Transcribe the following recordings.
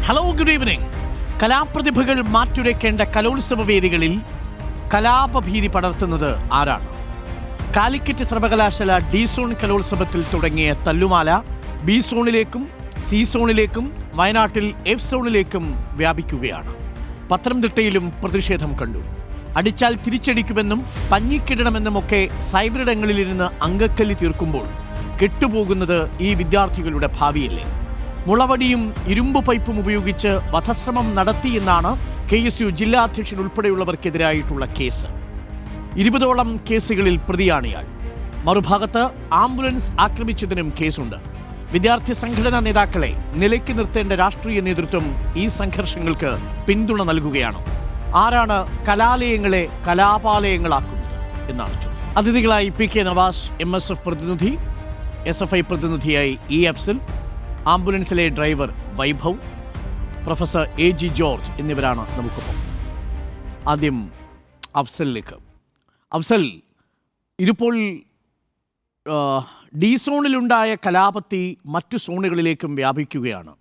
Hello, good evening. കലാപ്രതിഭകൾ മാറ്റുരയ്ക്കേണ്ട കലോത്സവ വേദികളിൽ കലാപഭീതി പടർത്തുന്നത് ആരാണ്? കാലിക്കറ്റ് സർവകലാശാല ഡി സോൺ കലോത്സവത്തിൽ തുടങ്ങിയ തല്ലുമാല ബി സോണിലേക്കും സി സോണിലേക്കും വയനാട്ടിൽ എഫ് സോണിലേക്കും വ്യാപിക്കുകയാണ്. പത്തനംതിട്ടയിലും പ്രതിഷേധം കണ്ടു. അടിച്ചാൽ തിരിച്ചടിക്കുമെന്നും പഞ്ഞിക്കിടണമെന്നുമൊക്കെ സൈബറിടങ്ങളിലിരുന്ന് അങ്കക്കല്ലി തീർക്കുമ്പോൾ കെട്ടുപോകുന്നത് ഈ വിദ്യാർത്ഥികളുടെ ഭാവിയല്ലേ? മുളവടിയും ഇരുമ്പ് പൈപ്പും ഉപയോഗിച്ച് വധശ്രമം നടത്തിയെന്നാണ് KSU ജില്ലാ അധ്യക്ഷൻ ഉൾപ്പെടെയുള്ളവർക്കെതിരായിട്ടുള്ള കേസ്. 20ഓളം കേസുകളിൽ പ്രതിയാണ് ഇയാൾ. മറുഭാഗത്ത് ആംബുലൻസ് ആക്രമിച്ചതിനും കേസുണ്ട്. വിദ്യാർത്ഥി സംഘടനാ നേതാക്കളെ നിലയ്ക്ക് നിർത്തേണ്ട രാഷ്ട്രീയ നേതൃത്വം ഈ സംഘർഷങ്ങൾക്ക് പിന്തുണ നൽകുകയാണ്. ആരാണ് കലാലയങ്ങളെ കലാപാലയങ്ങളാക്കുന്നത് എന്നാണ് ചോദ്യം. അതിഥികളായി PK നവാസ്, MSF പ്രതിനിധി, SFI പ്രതിനിധിയായി E. അഫ്സൽ, ആംബുലൻസിലെ driver Vaibhav, professor AG George എന്നിവരാണ് നമുക്കൊപ്പം. ആദ്യം അഫ്സലിലേക്ക്. അഫ്സൽ, ഇതിപ്പോൾ ഡി സോണിലുണ്ടായ കലാപത്തി മറ്റു സോണുകളിലേക്കും വ്യാപിക്കുകയാണ്.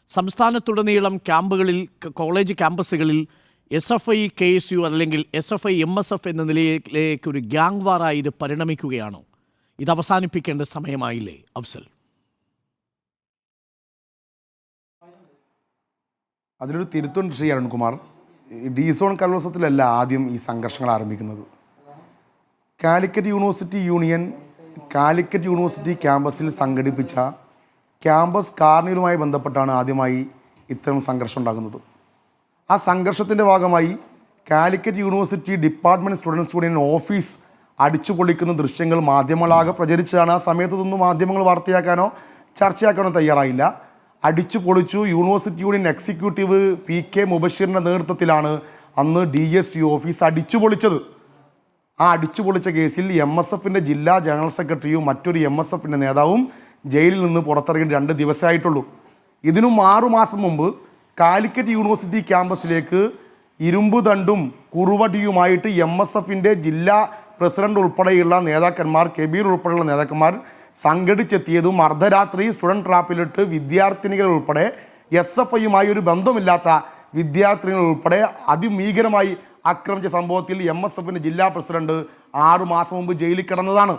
സംസ്ഥാനത്തുടനീളം ക്യാമ്പുകളിൽ, കോളേജ് ക്യാമ്പസുകളിൽ SFI KSU അല്ലെങ്കിൽ SFI MSF എന്ന നിലയിലേക്ക് ഒരു ഗ്യാങ് വാറായി ഇത് പരിണമിക്കുകയാണോ? ഇത് അവസാനിപ്പിക്കേണ്ട സമയമായില്ലേ അഫ്സൽ? അതിലൊരു തിരുത്തുണ്ട് ശ്രീ അരുൺകുമാർ. ഡി സോൺ കലോത്സവത്തിലല്ല ആദ്യം ഈ സംഘർഷങ്ങൾ ആരംഭിക്കുന്നത്. Calicut university union Calicut university ക്യാമ്പസിൽ സംഘടിപ്പിച്ച ക്യാമ്പസ് കാർണിവലുമായി ബന്ധപ്പെട്ടാണ് ആദ്യമായി ഇത്തരം സംഘർഷം ഉണ്ടാകുന്നത്. ആ സംഘർഷത്തിൻ്റെ ഭാഗമായി Calicut university department students union office അടിച്ചു പൊളിക്കുന്ന ദൃശ്യങ്ങൾ മാധ്യമങ്ങളാകെ പ്രചരിച്ചതാണ്. ആ സമയത്തൊന്നും മാധ്യമങ്ങൾ വാർത്തയാക്കാനോ ചർച്ചയാക്കാനോ തയ്യാറായില്ല. അടിച്ചു പൊളിച്ചു. യൂണിവേഴ്സിറ്റി യൂണിയൻ എക്സിക്യൂട്ടീവ് PK മുബഷീറിൻ്റെ നേതൃത്വത്തിലാണ് അന്ന് DSU ഓഫീസ് അടിച്ചു പൊളിച്ചത്. ആ അടിച്ചു പൊളിച്ച കേസിൽ MSFൻ്റെ ജില്ലാ ജനറൽ സെക്രട്ടറിയും മറ്റൊരു MSFൻ്റെ നേതാവും ജയിലിൽ നിന്ന് പുറത്തിറങ്ങി 2 ദിവസമായിട്ടുള്ളൂ. ഇതിനും 6 മാസം മുമ്പ് കാലിക്കറ്റ് യൂണിവേഴ്സിറ്റി ക്യാമ്പസിലേക്ക് ഇരുമ്പ് തണ്ടും കുറുവടിയുമായിട്ട് MSFൻ്റെ ജില്ലാ പ്രസിഡന്റ് ഉൾപ്പെടെയുള്ള നേതാക്കന്മാർ, കബീർ ഉൾപ്പെടെയുള്ള നേതാക്കന്മാർ സംഘടിച്ചെത്തിയതും അർദ്ധരാത്രി സ്റ്റുഡൻറ് ട്രാപ്പിലിട്ട് വിദ്യാർത്ഥിനികൾ ഉൾപ്പെടെ SFIയുമായി ഒരു ബന്ധമില്ലാത്ത വിദ്യാർത്ഥിനികൾ ഉൾപ്പെടെ അതിഭീകരമായി ആക്രമിച്ച സംഭവത്തിൽ MSFൻ്റെ ജില്ലാ പ്രസിഡന്റ് 6 മാസം മുമ്പ് ജയിലിൽ കിടന്നതാണ്.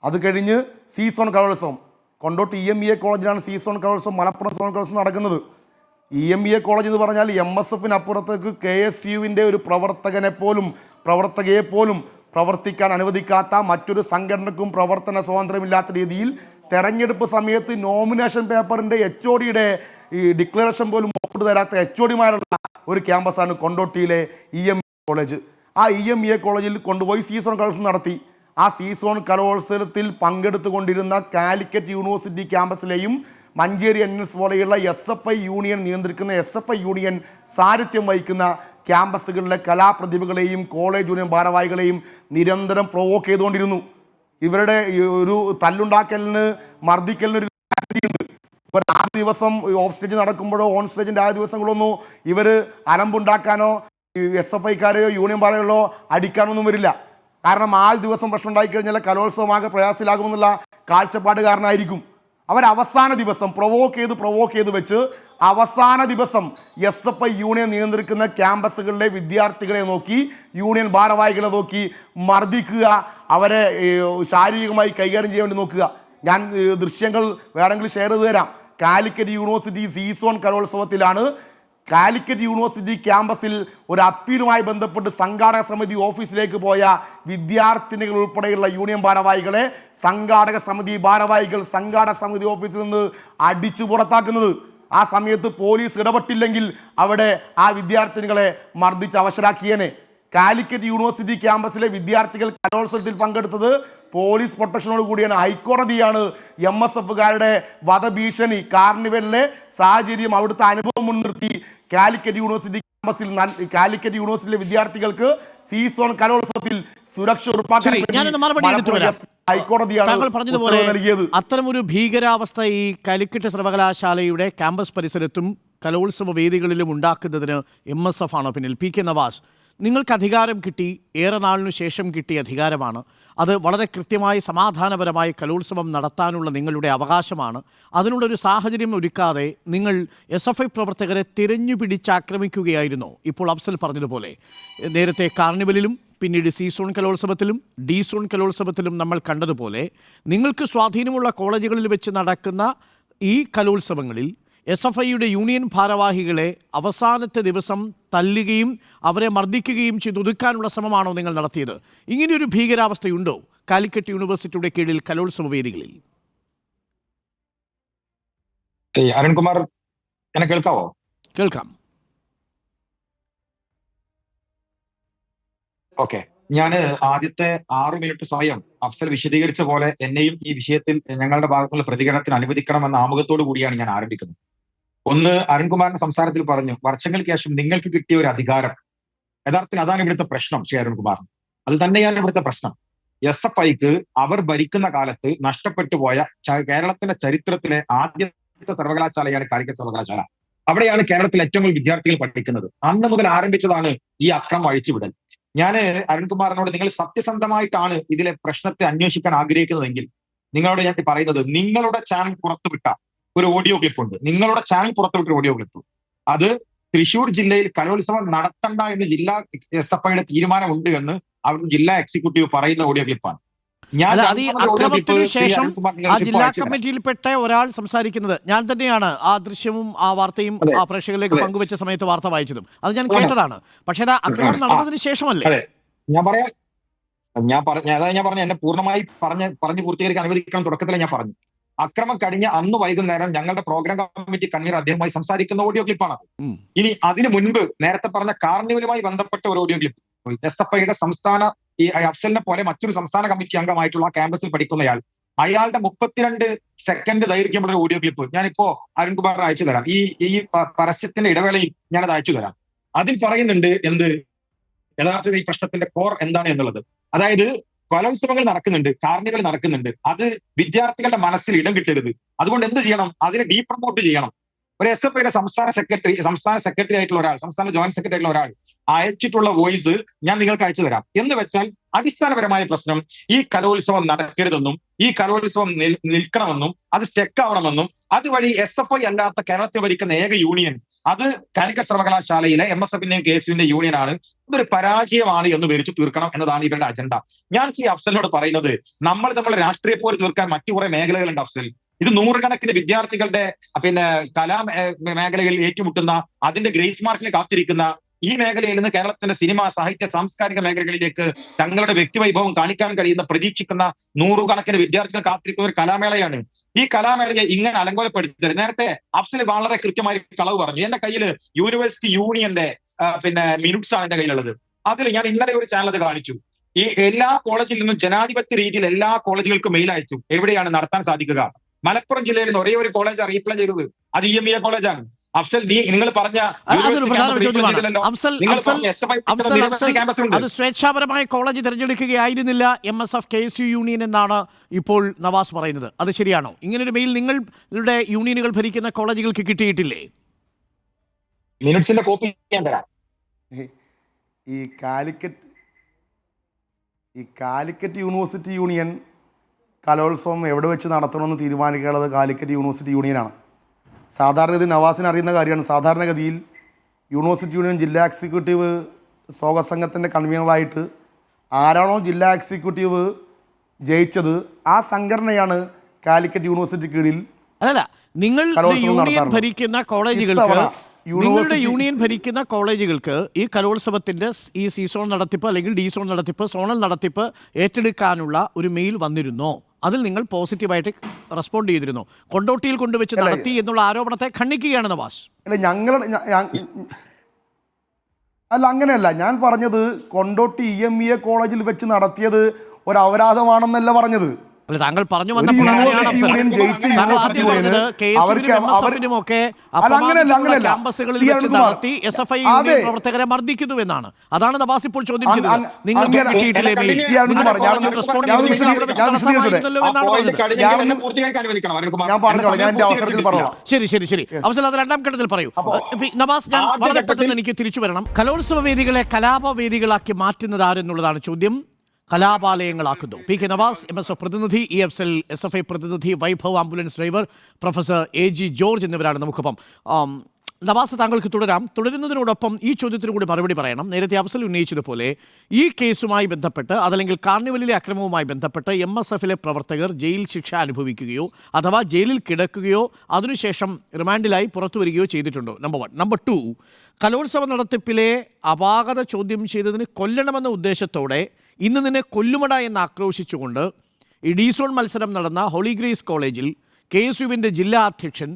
അത് കഴിഞ്ഞ് സി സോൺ കലോത്സവം കൊണ്ടോട്ട് EMEA കോളേജിലാണ് സി സോൺ കലോത്സവം, മലപ്പുറം സോൺ കലോത്സവം നടക്കുന്നത്. EMEA കോളേജ് എന്ന് പറഞ്ഞാൽ MSFനപ്പുറത്തേക്ക് KSUവിൻ്റെ ഒരു പ്രവർത്തകയെ പോലും പ്രവർത്തിക്കാൻ അനുവദിക്കാത്ത, മറ്റൊരു സംഘടനക്കും പ്രവർത്തന സ്വാതന്ത്ര്യമില്ലാത്ത രീതിയിൽ തെരഞ്ഞെടുപ്പ് സമയത്ത് നോമിനേഷൻ പേപ്പറിൻ്റെ HODയുടെ ഈ ഡിക്ലറേഷൻ പോലും ഒപ്പിട്ട് തരാത്ത HODമാരുള്ള ഒരു ക്യാമ്പസാണ് കൊണ്ടോട്ടിയിലെ EMEA കോളേജ്. ആ EMEA കോളേജിൽ കൊണ്ടുപോയി സി സോൺ കലോത്സവം നടത്തി. ആ സി സോൺ കലോത്സവത്തിൽ പങ്കെടുത്തുകൊണ്ടിരുന്ന കാലിക്കറ്റ് യൂണിവേഴ്സിറ്റി ക്യാമ്പസിലെയും മഞ്ചേരി NS പോലെയുള്ള SFI യൂണിയൻ നിയന്ത്രിക്കുന്ന SFI യൂണിയൻ സാരഥ്യം വഹിക്കുന്ന ക്യാമ്പസുകളിലെ കലാപ്രതിഭകളെയും കോളേജ് യൂണിയൻ ഭാരവാഹികളെയും നിരന്തരം പ്രൊവോക്ക് ചെയ്തുകൊണ്ടിരുന്നു. ഇവരുടെ ഒരു തല്ലുണ്ടാക്കലിന്, മർദ്ദിക്കലിന് ഒരു ഉണ്ട്. ഇവർ ആ ദിവസം ഓഫ് സ്റ്റേജ് നടക്കുമ്പോഴോ ഓൺ സ്റ്റേജിൻ്റെ ആ ദിവസങ്ങളൊന്നും ഇവർ അലമ്പുണ്ടാക്കാനോ SFIക്കാരെയോ യൂണിയൻ ഭാരവാഹികളോ അടിക്കാനൊന്നും വരില്ല. കാരണം ആ ദിവസം പ്രശ്നം ഉണ്ടായിക്കഴിഞ്ഞാൽ കലോത്സവമാകെ പ്രയാസത്തിലാകുമെന്നുള്ള കാഴ്ചപ്പാട് കാരണമായിരിക്കും. അവർ അവസാന ദിവസം പ്രൊവോക്ക് ചെയ്ത് വെച്ച് അവസാന ദിവസം SFI യൂണിയൻ നിയന്ത്രിക്കുന്ന ക്യാമ്പസുകളിലെ വിദ്യാർത്ഥികളെ നോക്കി, യൂണിയൻ ഭാരവാഹികളെ നോക്കി മർദ്ദിക്കുക, അവരെ ശാരീരികമായി കൈകാര്യം ചെയ്യാൻ വേണ്ടി നോക്കുക. ഞാൻ ദൃശ്യങ്ങൾ വേണമെങ്കിൽ ഷെയർ ചെയ്ത് തരാം. കാലിക്കറ്റ് യൂണിവേഴ്സിറ്റി സി സോൺ കലോത്സവത്തിലാണ് കാലിക്കറ്റ് യൂണിവേഴ്സിറ്റി ക്യാമ്പസിൽ ഒരു അപ്പീലുമായി ബന്ധപ്പെട്ട് സംഘാടക സമിതി ഓഫീസിലേക്ക് പോയ വിദ്യാർത്ഥിനികൾ ഉൾപ്പെടെയുള്ള യൂണിയൻ ഭാരവാഹികളെ സംഘാടക സമിതി ഓഫീസിൽ നിന്ന് അടിച്ചു പുറത്താക്കുന്നത്. ആ സമയത്ത് പോലീസ് ഇടപെട്ടില്ലെങ്കിൽ അവിടെ ആ വിദ്യാർത്ഥിനികളെ മർദ്ദിച്ച് അവശരാക്കിയേനെ. കാലിക്കറ്റ് യൂണിവേഴ്സിറ്റി ക്യാമ്പസിലെ വിദ്യാർത്ഥികൾ കലോത്സവത്തിൽ പങ്കെടുത്തത് പോലീസ് പ്രൊട്ടക്ഷനോട് കൂടിയാണ്. ഹൈക്കോടതിയാണ് MSFകാരുടെ വധഭീഷണി, കാർണിവലിലെ സാഹചര്യം, അവിടുത്തെ അനുഭവം മുൻനിർത്തി കാലിക്കറ്റ് യൂണിവേഴ്സിറ്റിയിലെ വിദ്യാർത്ഥികൾക്ക് സി സോൺ കലോത്സവത്തിൽ സുരക്ഷ ഉറപ്പാക്കാൻ ഹൈക്കോടതിയാണ് നൽകിയത്. അത്തരമൊരു ഭീകരാവസ്ഥ ഈ കാലിക്കറ്റ് സർവകലാശാലയുടെ ക്യാമ്പസ് പരിസരത്തും കലോത്സവ വേദികളിലും ഉണ്ടാക്കുന്നതിന് MSF ആണോ പിന്നിൽ? PK നവാസ്, നിങ്ങൾക്ക് അധികാരം കിട്ടി, ഏറെ നാളിനു ശേഷം കിട്ടിയ അധികാരമാണ്. അത് വളരെ കൃത്യമായി സമാധാനപരമായി കലോത്സവം നടത്താനുള്ള നിങ്ങളുടെ അവകാശമാണ്. അതിനുള്ളൊരു സാഹചര്യം ഒരുക്കാതെ നിങ്ങൾ SFI പ്രവർത്തകരെ തിരഞ്ഞു പിടിച്ചാക്രമിക്കുകയായിരുന്നു. ഇപ്പോൾ അഫ്സൽ പറഞ്ഞതുപോലെ നേരത്തെ കാർണിവലിലും പിന്നീട് സി സോൺ കലോത്സവത്തിലും ഡി സോൺ കലോത്സവത്തിലും നമ്മൾ കണ്ടതുപോലെ നിങ്ങൾക്ക് സ്വാധീനമുള്ള കോളേജുകളിൽ വെച്ച് നടക്കുന്ന ഈ കലോത്സവങ്ങളിൽ SFIയുടെ യൂണിയൻ ഭാരവാഹികളെ അവസാനത്തെ ദിവസം തല്ലുകയും അവരെ മർദ്ദിക്കുകയും ചെയ്തൊതുക്കാനുള്ള ശ്രമമാണോ നിങ്ങൾ നടത്തിയത്? ഇങ്ങനെയൊരു ഭീകരാവസ്ഥയുണ്ടോ കാലിക്കറ്റ് യൂണിവേഴ്സിറ്റിയുടെ കീഴിൽ കലോത്സവ വേദികളിൽ? അരുൺകുമാർ, എന്നെ കേൾക്കാവോ? കേൾക്കാം. ഓക്കെ, ഞാൻ ആദ്യത്തെ 6 മിനിറ്റ് സമയം അഫ്സൽ വിശദീകരിച്ച പോലെ എന്നെയും ഈ വിഷയത്തിൽ ഞങ്ങളുടെ ഭാഗത്തുള്ള പ്രതികരണത്തിന് അനുവദിക്കണമെന്ന ആമുഖത്തോടു കൂടിയാണ് ഞാൻ ആരംഭിക്കുന്നത്. ഒന്ന്, അരുൺകുമാറിന്റെ സംസാരത്തിൽ പറഞ്ഞു വർഷങ്ങൾക്ക് ശേഷം നിങ്ങൾക്ക് കിട്ടിയ ഒരു അധികാരം. യഥാർത്ഥത്തിൽ അതാണ് ഇവിടുത്തെ പ്രശ്നം. ശ്രീ അരുൺകുമാർ, അത് തന്നെയാണ് ഇവിടുത്തെ പ്രശ്നം. SFIക്ക് അവർ ഭരിക്കുന്ന കാലത്ത് നഷ്ടപ്പെട്ടു പോയ കേരളത്തിന്റെ ചരിത്രത്തിലെ ആദ്യത്തെ സർവകലാശാലയാണ് കാലിക്കറ്റ് സർവകലാശാല. അവിടെയാണ് കേരളത്തിൽ ഏറ്റവും കൂടുതൽ വിദ്യാർത്ഥികൾ പഠിക്കുന്നത്. അന്ന് മുതൽ ആരംഭിച്ചതാണ് ഈ അക്രമം അഴിച്ചുവിടൽ. ഞാൻ അരുൺകുമാറിനോട്, നിങ്ങൾ സത്യസന്ധമായിട്ടാണ് ഇതിലെ പ്രശ്നത്തെ അന്വേഷിക്കാൻ ആഗ്രഹിക്കുന്നതെങ്കിൽ നിങ്ങളോട് ഞാൻ പറയുന്നത്, നിങ്ങളുടെ ചാനൽ പുറത്തുവിട്ട ഒരു ഓഡിയോ ക്ലിപ്പ് ഉണ്ട്. നിങ്ങളുടെ ചാനൽ പുറത്തുവിട്ട ഓഡിയോ ക്ലിപ്പ്, അത് തൃശ്ശൂർ ജില്ലയിൽ കലോത്സവം നടത്തണ്ട എന്ന് ജില്ലാ SFIയുടെ തീരുമാനമുണ്ട് എന്ന് അവിടുത്തെ ജില്ലാ എക്സിക്യൂട്ടീവ് പറയുന്ന ഓഡിയോ ക്ലിപ്പാണ്. അക്രമത്തിനു ശേഷം ആ ജില്ലാ കമ്മിറ്റിയിൽപ്പെട്ട ഒരാൾ സംസാരിക്കുന്നത് ഞാൻ തന്നെയാണ്. ആ ദൃശ്യവും ആ വാർത്തയും ആ പ്രേക്ഷകരിലേക്ക് പങ്കുവെച്ച സമയത്ത് വാർത്ത വായിച്ചതും അത് ഞാൻ കേട്ടതാണ്. പക്ഷേ അത് അക്രമം നടന്നതിന് ശേഷമല്ലേ? ഞാൻ പറഞ്ഞ എന്നെ പൂർണ്ണമായി പറഞ്ഞു പൂർത്തീകരിക്കാൻ അനുവദിക്കണം. തുടക്കത്തിൽ ഞാൻ പറഞ്ഞു, അക്രമം കഴിഞ്ഞ അന്ന് വൈകുന്നേരം ഞങ്ങളുടെ പ്രോഗ്രാം കമ്മിറ്റി കൺവീനർ അദ്ദേഹവുമായി സംസാരിക്കുന്ന ഓഡിയോ ക്ലിപ്പാണ്. ഇനി അതിനു മുൻപ് നേരത്തെ പറഞ്ഞ കാർണിവലുമായി ബന്ധപ്പെട്ട ഒരു ഓഡിയോ ക്ലിപ്പ്, SFIയുടെ സംസ്ഥാന, ഈ അഫ്സലിനെ പോലെ മറ്റൊരു സംസ്ഥാന കമ്മിറ്റി അംഗമായിട്ടുള്ള ക്യാമ്പസിൽ പഠിക്കുന്നയാൾ, അയാളുടെ 32 സെക്കൻഡ് ദൈർഘ്യമുള്ള ഒരു ഓഡിയോ ക്ലിപ്പ് ഞാനിപ്പോ അരുൺകുമാറിന് അയച്ചു തരാം. ഈ പരസ്യത്തിന്റെ ഇടവേളയിൽ ഞാനത് അയച്ചു തരാം. അതിൽ പറയുന്നുണ്ട് എന്ത് യഥാർത്ഥത്തിൽ ഈ പ്രശ്നത്തിന്റെ കോർ എന്താണ് എന്നുള്ളത്. അതായത് കലോത്സവങ്ങൾ നടക്കുന്നുണ്ട്, കാർണിവൽ നടക്കുന്നുണ്ട്, അത് വിദ്യാർത്ഥികളുടെ മനസ്സിൽ ഇടം കിട്ടരുത്. അതുകൊണ്ട് എന്ത് ചെയ്യണം? അതിനെ ഡീപ്രമോട്ട് ചെയ്യണം. ഒരു SFIയുടെ സംസ്ഥാന സെക്രട്ടറി ആയിട്ടുള്ള ഒരാൾ, സംസ്ഥാന ജോയിന്റ് സെക്രട്ടറി ആയിട്ടുള്ള ഒരാൾ അയച്ചിട്ടുള്ള വോയിസ് ഞാൻ നിങ്ങൾക്ക് അയച്ചു തരാം. എന്ന് വെച്ചാൽ അടിസ്ഥാനപരമായ പ്രശ്നം ഈ കലോത്സവം നടക്കരുതെന്നും ഈ കലോത്സവം നിൽക്കണമെന്നും അത് സ്റ്റെക്ക് ആവണമെന്നും അതുവഴി SFI അല്ലാത്ത കേരളത്തിൽ ഭരിക്കുന്ന ഏക യൂണിയൻ അത് കാലിക്കറ്റ് സർവകലാശാലയിലെ MSFന്റെയും KSUവിന്റെ യൂണിയനാണ്, ഇതൊരു പരാജയമാണ് എന്ന് വിവരിച്ചു തീർക്കണം എന്നതാണ് ഇവരുടെ അജണ്ട. ഞാൻ ശ്രീ അഫ്സലിനോട് പറയുന്നത്, നമ്മൾ രാഷ്ട്രീയ പോര് തീർക്കാൻ മറ്റു കുറെ മേഖലകളുണ്ട് അഫ്സൽ. ഇത് നൂറുകണക്കിന് വിദ്യാർത്ഥികളുടെ മേഖലകളിൽ ഏറ്റുമുട്ടുന്ന, അതിന്റെ ഗ്രേസ് മാർക്കിന് കാത്തിരിക്കുന്ന, ഈ മേഖലയിൽ നിന്ന് കേരളത്തിന്റെ സിനിമ, സാഹിത്യ, സാംസ്കാരിക മേഖലകളിലേക്ക് തങ്ങളുടെ വ്യക്തിവൈഭവം കാണിക്കാൻ കഴിയുന്ന, പ്രതീക്ഷിക്കുന്ന നൂറുകണക്കിന് വിദ്യാർത്ഥികൾ കാത്തിരിക്കുന്ന ഒരു കലാമേളയാണ്. ഈ കലാമേളയെ ഇങ്ങനെ അലങ്കോലപ്പെടുത്തരുത്. നേരത്തെ അഫ്സൽ വളരെ കൃത്യമായി കളവ് പറഞ്ഞു. എന്റെ കയ്യിൽ യൂണിവേഴ്സിറ്റി യൂണിയന്റെ മിനിറ്റ്സ് ആണ് എന്റെ കയ്യിലുള്ളത്. അതിൽ ഞാൻ ഇന്നലെ ഒരു ചാനൽ അത് കാണിച്ചു. ഈ എല്ലാ കോളേജിൽ നിന്നും ജനാധിപത്യ രീതിയിൽ എല്ലാ കോളേജുകൾക്കും മെയിൽ അയച്ചു. എവിടെയാണ് നടത്താൻ സാധിക്കുക? മലപ്പുറം ജില്ലയിൽ നിന്ന് ഒരേ ഒരു കോളേജ് റീപ്ലൈ ചെയ്തത്, അത് EMEA കോളേജാണ്. അഫ്സൽ, നിങ്ങൾ പറഞ്ഞ അത് സ്വേച്ഛാപരമായ കോളേജ് തിരഞ്ഞെടുക്കുകയായിരുന്നില്ല MSF KSU യൂണിയൻ എന്നാണ് ഇപ്പോൾ നവാസ് പറയുന്നത്. അത് ശരിയാണോ? ഇങ്ങനൊരു മെയിൽ നിങ്ങളുടെ യൂണിയനുകൾ ഭരിക്കുന്ന കോളേജുകൾക്ക് കിട്ടിയിട്ടില്ലേ? മിനിറ്റ്സിന്റെ കോപ്പി ഞാൻ തരാം. ഈ കാലിക്കറ്റ് യൂണിവേഴ്സിറ്റി യൂണിയൻ കലോത്സവം എവിടെ വെച്ച് നടത്തണമെന്ന് തീരുമാനിക്കേണ്ടത് കാലിക്കറ്റ് യൂണിവേഴ്സിറ്റി യൂണിയനാണ്. സാധാരണഗതി നവാസിന് അറിയുന്ന കാര്യമാണ്. സാധാരണഗതിയിൽ യൂണിവേഴ്സിറ്റി യൂണിയൻ ജില്ലാ എക്സിക്യൂട്ടീവ് സ്വാഗത സംഘത്തിൻ്റെ കൺവീനറായിട്ട് ആരാണോ ജില്ലാ എക്സിക്യൂട്ടീവ് ജയിച്ചത് ആ സംഘടനയാണ് കാലിക്കറ്റ് യൂണിവേഴ്സിറ്റി കീഴിൽ അല്ല നിങ്ങളുടെ യൂണിയൻ ഭരിക്കുന്ന കോളേജുകൾക്ക് നിങ്ങളുടെ യൂണിയൻ ഭരിക്കുന്ന കോളേജുകൾക്ക് ഈ കലോത്സവത്തിൻ്റെ ഈ സി സോൺ നടത്തിപ്പ് അല്ലെങ്കിൽ ഡി സോൺ നടത്തിപ്പ്, സോണൽ നടത്തിപ്പ് ഏറ്റെടുക്കാനുള്ള ഒരു മെയിൽ വന്നിരുന്നോ? അതിൽ നിങ്ങൾ പോസിറ്റീവായിട്ട് റെസ്പോണ്ട് ചെയ്തിരുന്നു? കൊണ്ടോട്ടിയിൽ കൊണ്ടുവച്ച് നടത്തി എന്നുള്ള ആരോപണത്തെ ഖണ്ഡിക്കുകയാണ് നവാസ്. അല്ല, അങ്ങനെയല്ല ഞാൻ പറഞ്ഞത്. കൊണ്ടോട്ടി EMEA കോളേജിൽ വെച്ച് നടത്തിയത് ഒരു അപരാധമാണെന്നല്ല പറഞ്ഞത്. അല്ല, താങ്കൾ പറഞ്ഞു ഒരു വന്നപ്പോൾ യൂണിവേഴ്സിറ്റി യൂണിയൻ ജയിച്ച യൂണിവേഴ്സിറ്റി യൂണിയന് അവർക്ക് അങ്ങനെയല്ല ക്യാമ്പസുകളിൽ സി വെച്ച് അരുൺകുമാർ നടത്തി SFI അതെ പ്രവർത്തകരെ മർദ്ദിക്കുന്നു എന്നാണ്. അതാണ് നവാസ് ഇപ്പോൾ ചോദ്യം ചെയ്തത്. അങ്ങനെ നിങ്ങൾക്ക് കിട്ടിയിട്ടില്ലേ മെയിൽ? സി അരുൺകുമാർ ഞാൻ പറഞ്ഞോളാം, ഞാൻ എന്റെ അവസരത്തിൽ പറഞ്ഞോളാം. ശരി അവസരം അത് രണ്ടാം ഘട്ടത്തിൽ പറയൂ. നവാസ്, ഞാൻ വളരെ പെട്ടെന്ന് എനിക്ക് തിരിച്ചു വരണം. കലോത്സവ വേദികളെ കലാപവേദികളാക്കി മാറ്റുന്നത് ആരെന്നുള്ളതാണ് ചോദ്യം. കലാപാലയങ്ങളാക്കുന്നു. PK നവാസ്, MSF പ്രതിനിധി, EFCL SFI പ്രതിനിധി, Vaibhav ambulance driver, professor AG George എന്നിവരാണ് നമുക്കൊപ്പം. നവാസ്, താങ്കൾക്ക് തുടരുന്നതിനോടൊപ്പം ഈ ചോദ്യത്തിന് കൂടി മറുപടി പറയണം. നേരത്തെ അഫ്സൽ ഉന്നയിച്ചതുപോലെ ഈ കേസുമായി ബന്ധപ്പെട്ട് അതല്ലെങ്കിൽ കാർണിവലിലെ അക്രമവുമായി ബന്ധപ്പെട്ട് MSFലെ പ്രവർത്തകർ ജയിൽ ശിക്ഷ അനുഭവിക്കുകയോ അഥവാ ജയിലിൽ കിടക്കുകയോ അതിനുശേഷം റിമാൻഡിലായി പുറത്തു വരികയോ ചെയ്തിട്ടുണ്ടോ? നമ്പർ 1. നമ്പർ 2, കലോത്സവ നടത്തിപ്പിലെ അപാകത ചോദ്യം ചെയ്തതിന് കൊല്ലണമെന്ന ഉദ്ദേശത്തോടെ ഇന്ന് നിന്നെ കൊല്ലുമട എന്ന് ആക്രോശിച്ചുകൊണ്ട് ഈ ഡീസോൺ മത്സരം നടന്ന ഹോളി ഗ്രേസ് കോളേജിൽ KSUവിൻ്റെ ജില്ലാ അധ്യക്ഷൻ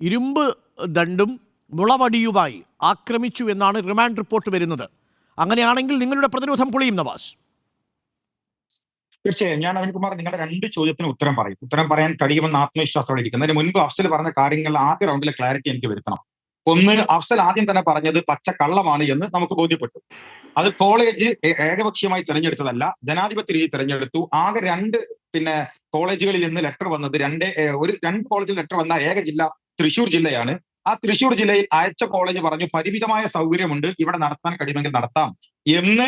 ഇരുമ്പ് ദണ്ടും മുളവടിയുമായി ആക്രമിച്ചു എന്നാണ് റിമാൻഡ് റിപ്പോർട്ട് വരുന്നത്. അങ്ങനെയാണെങ്കിൽ നിങ്ങളുടെ പ്രതിരോധം പൊളിയും നവാസ്. തീർച്ചയായും ഞാൻ അരുൺകുമാർ നിങ്ങളുടെ 2 ചോദ്യത്തിന് ഉത്തരം പറയാൻ കഴിയുമെന്ന് ആത്മവിശ്വാസത്തോടെ ഇരിക്കുന്നതിന് മുൻപ് അഫ്സൽ പറഞ്ഞ കാര്യങ്ങളിൽ ആദ്യ റൗണ്ടിലെ ക്ലാരിറ്റി എനിക്ക് വരുത്തണം. ഒന്ന്, അഫ്സൽ ആദ്യം തന്നെ പറഞ്ഞത് പച്ചക്കള്ളമാണ് എന്ന് നമുക്ക് ബോധ്യപ്പെട്ടു. അത് കോളേജ് ഏകപക്ഷീയമായി തിരഞ്ഞെടുത്തതല്ല, ജനാധിപത്യ രീതി തിരഞ്ഞെടുത്തു. ആകെ 2 കോളേജുകളിൽ നിന്ന് ലെറ്റർ വന്നത്, 2 കോളേജിൽ ലെറ്റർ വന്ന ഏക ജില്ല തൃശ്ശൂർ ജില്ലയാണ്. ആ തൃശ്ശൂർ ജില്ലയിൽ അയച്ച കോളേജ് പറഞ്ഞു പരിമിതമായ സൗകര്യമുണ്ട്, ഇവിടെ നടത്താൻ കഴിയുമെങ്കിൽ നടത്താം എന്ന്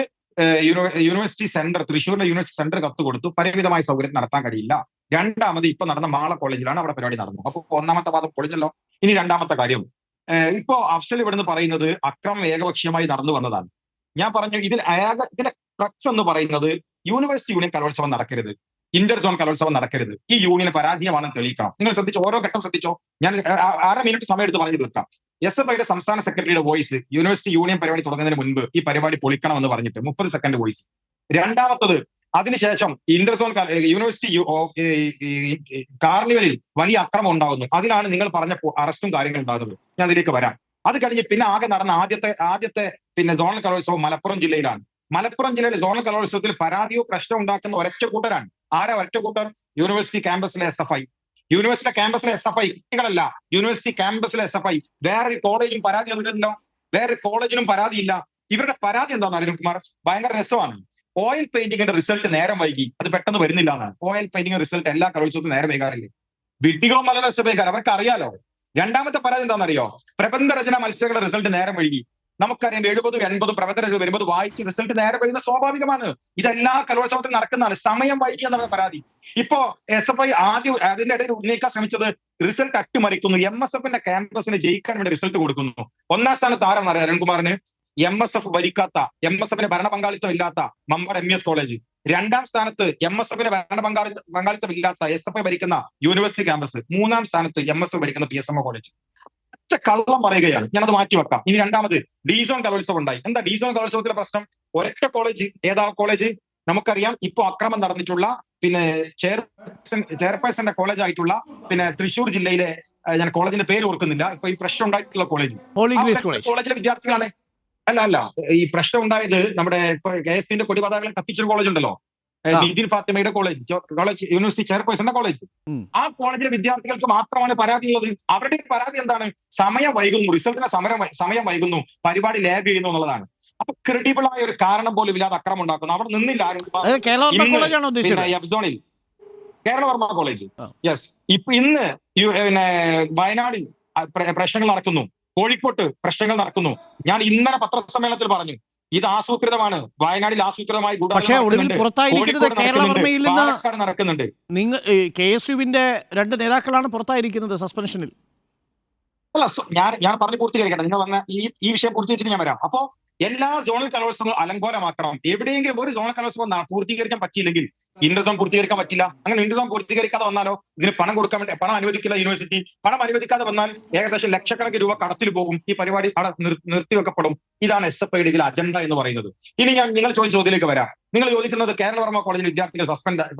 യൂണിവേഴ്സിറ്റി സെന്റർ, തൃശ്ശൂരിന്റെ യൂണിവേഴ്സിറ്റി സെന്റർ കത്ത് കൊടുത്തു. പരിമിതമായ സൗകര്യം നടത്താൻ കഴിയില്ല. രണ്ടാമത് ഇപ്പൊ നടന്ന മാള കോളേജിലാണ് അവിടെ പരിപാടി നടന്നത്. അപ്പൊ ഒന്നാമത്തെ വാദം പൊളിഞ്ഞല്ലോ. ഇനി രണ്ടാമത്തെ കാര്യം, ഇപ്പോ അഫ്സൽ ഇവിടുന്ന് പറയുന്നത് അക്രമം ഏകപക്ഷീയമായി നടന്നു വന്നതാണ്. ഞാൻ പറഞ്ഞു ഇതിന്റെ ക്രക്സ് എന്ന് പറയുന്നത് യൂണിവേഴ്സിറ്റി യൂണിയൻ കലോത്സവം നടക്കരുത്, ഇന്റർ സോൺ കലോത്സവം നടക്കരുത്, ഈ യൂണിയന് പരാജയമാണെന്ന് തെളിയിക്കണം. നിങ്ങൾ ശ്രദ്ധിച്ചോ, ഓരോ ഘട്ടം ശ്രദ്ധിച്ചോ. ഞാൻ 1/2 മിനിറ്റ് സമയം എടുത്ത് പറഞ്ഞു തീർക്കാം. SFIയുടെ സംസ്ഥാന സെക്രട്ടറിയുടെ വോയിസ് യൂണിവേഴ്സിറ്റി യൂണിയൻ പരിപാടി തുടങ്ങുന്നതിന് മുൻപ് ഈ പരിപാടി പൊളിക്കണമെന്ന് പറഞ്ഞിട്ട് 30 സെക്കൻഡ് വോയിസ്. രണ്ടാമത്തത്, അതിനുശേഷം ഇന്റർസോൺ യൂണിവേഴ്സിറ്റി കാർണിവലിൽ വലിയ അക്രമം ഉണ്ടാകുന്നു, അതിലാണ് നിങ്ങൾ പറഞ്ഞ അറസ്റ്റും കാര്യങ്ങളും ഉണ്ടാകുന്നത്. ഞാൻ അതിലേക്ക് വരാം. അത് കഴിഞ്ഞ് പിന്നെ ആകെ നടന്ന ആദ്യത്തെ സോണൽ കലോത്സവം മലപ്പുറം ജില്ലയിലാണ്. മലപ്പുറം ജില്ലയിലെ സോണൽ കലോത്സവത്തിൽ പരാതിയോ പ്രശ്നം ഉണ്ടാക്കുന്ന ഒരൊറ്റ കൂട്ടരാണ്. ആരാ ഒരൊറ്റ കൂട്ടർ? യൂണിവേഴ്സിറ്റി ക്യാമ്പസിലെ SFI. യൂണിവേഴ്സിറ്റി ക്യാമ്പസിലെ SFI കുട്ടികളല്ല, യൂണിവേഴ്സിറ്റി ക്യാമ്പസിലെ SFI. വേറൊരു കോളേജിലും പരാതി ഒന്നുമില്ലല്ലോ, വേറൊരു കോളേജിലും പരാതിയില്ല. ഇവരുടെ പരാതി എന്താണെന്ന് അരുൺകുമാർ, ഭയങ്കര രസമാണ്. ഓയിൽ പെയിന്റിങ്ങിന്റെ റിസൾട്ട് നേരം വൈകി, അത് പെട്ടെന്ന് വരുന്നില്ല എന്നാണ്. ഓയിൽ പെയിന്റിംഗ് റിസൾട്ട് എല്ലാ കലോത്സവത്തിനും നേരം വൈകാറില്ലേ? വിഡ്ഢികളും നല്ല SFIക്കാർ, അവർക്ക് അറിയാലോ. രണ്ടാമത്തെ പരാതി എന്താണെന്നറിയോ? പ്രബന്ധ രചന മത്സരങ്ങളുടെ റിസൾട്ട് നേരം വഴുകി. നമുക്കറിയാം 70, 80 പ്രബന്ധ രചന വരുമ്പോൾ വായിച്ച് റിസൾട്ട് നേരം വൈകുന്ന സ്വാഭാവികമാണ്. ഇതെല്ലാ കലോത്സവത്തിലും നടക്കുന്നതാണ്. സമയം വൈകി എന്നുള്ള പരാതി. ഇപ്പോ SFI ആദ്യം അതിന്റെ ഇടയിൽ ഉന്നയിക്കാൻ ശ്രമിച്ചത് റിസൾട്ട് അട്ടിമറിക്കുന്നു, MSFന്റെ ക്യാമ്പസിന് ജയിക്കാൻ വേണ്ടി റിസൾട്ട് കൊടുക്കുന്നു. 1ാം സ്ഥാനത്ത് ആരാണെന്നറിയാം അരുൺകുമാറിന്? MSF ഭരിക്കാത്ത, MSFന് ഭരണ പങ്കാളിത്തം ഇല്ലാത്ത മമ്പാട് MES കോളേജ്. 2ാം സ്ഥാനത്ത് MSFന് ഭരണ പങ്കാളിത്തം ഇല്ലാത്ത SFI ഭരിക്കുന്ന യൂണിവേഴ്സിറ്റി ക്യാമ്പസ്. 3ാം സ്ഥാനത്ത് MSF ഭരിക്കുന്ന PSMO കോളേജ്. കള്ളം പറയുകയാണ്. ഞാനത് മാറ്റിവെക്കാം. ഇനി രണ്ടാമത്, ഡീസോൺ കലോത്സവം ഉണ്ടായി. എന്താ ഡീസോൺ കലോത്സവത്തിലെ പ്രശ്നം? ഒരൊറ്റ കോളേജ്. ഏതാ കോളേജ്? നമുക്കറിയാം ഇപ്പൊ അക്രമം നടന്നിട്ടുള്ള ചെയർപേഴ്സന്റെ കോളേജ് ആയിട്ടുള്ള തൃശ്ശൂർ ജില്ലയിലെ, ഞാൻ കോളേജിന്റെ പേര് ഓർക്കുന്നില്ല, ഇപ്പൊ ഈ പ്രശ്നം ഉണ്ടായിട്ടുള്ള കോളേജ് കോളേജിലെ വിദ്യാർത്ഥികളാണ്. അല്ല, ഈ പ്രശ്നം ഉണ്ടായത് നമ്മുടെ KSCന്റെ കൊടിപതാകങ്ങൾ കത്തിച്ചൊരു കോളേജ് ഉണ്ടല്ലോ, നിതിൻ ഫാത്തിമയുടെ കോളേജ് യൂണിവേഴ്സിറ്റി ചെയർപേഴ്സന്റെ കോളേജ്. ആ കോളേജിലെ വിദ്യാർത്ഥികൾക്ക് മാത്രമാണ് പരാതി ഉള്ളത്. അവരുടെ പരാതി എന്താണ്? സമയം വൈകുന്നു, റിസൾട്ടിന് സമയം വൈകുന്നു, പരിപാടി ലാഗ് ചെയ്യുന്നു എന്നുള്ളതാണ്. അപ്പൊ ക്രെഡിബിൾ ആയ ഒരു കാരണം പോലും ഇല്ലാതെ അക്രമം ഉണ്ടാക്കുന്നു. അവിടെ നിന്നില്ല എഫ്സോണിൽ, കേരളവർമ്മ കോളേജ്. യെസ്. ഇപ്പൊ ഇന്ന് വയനാട് പ്രശ്നങ്ങൾ നടക്കുന്നു, കോഴിക്കോട്ട് പ്രശ്നങ്ങൾ നടക്കുന്നു. ഞാൻ ഇന്നലെ പത്രസമ്മേളനത്തിൽ പറഞ്ഞു, ഇത് ആസൂത്രിതമാണ്. വയനാട്ടിൽ ആസൂത്രിതമായി നടക്കുന്നുണ്ട്. നിങ്ങൾ KSUവിന്റെ 2 നേതാക്കളാണ് പുറത്തായിരിക്കുന്നത് സസ്പെൻഷനിൽ. അല്ല, ഞാൻ പറഞ്ഞു പൂർത്തീകരിക്കട്ടെ. നിങ്ങൾ വന്ന ഈ വിഷയം പൂർത്തീകരിച്ചിട്ട് ഞാൻ വരാം. അപ്പോ എല്ലാ സോണൽ കലോത്സവങ്ങളും അലങ്കോലമാക്കണം. എവിടെയെങ്കിലും ഒരു സോണൽ കലോത്സവം പൂർത്തീകരിക്കാൻ പറ്റിയില്ലെങ്കിൽ ഇന്റർസോൺ പൂർത്തീകരിക്കാൻ പറ്റില്ല. അങ്ങനെ ഇന്റർസോൺ പൂർത്തീകരിക്കാതെ വന്നാലോ ഇതിന് പണം കൊടുക്കാൻ വേണ്ടി പണം അനുവദിക്കില്ല യൂണിവേഴ്സിറ്റി. പണം അനുവദിക്കാതെ വന്നാൽ ഏകദേശം ലക്ഷക്കണക്കിന് രൂപ കടത്തിൽ പോകും. ഈ പരിപാടി അവിടെ നിർത്തിവെക്കപ്പെടും. ഇതാണ് SFIയുടെ ഇതിലെ അജണ്ട എന്ന് പറയുന്നത്. ഇനി നിങ്ങൾ ചോദിച്ച ചോദ്യത്തിലേക്ക് വരാം. നിങ്ങൾ ചോദിക്കുന്നത് കേരളവർമ്മ കോളേജിൽ വിദ്യാർത്ഥികൾ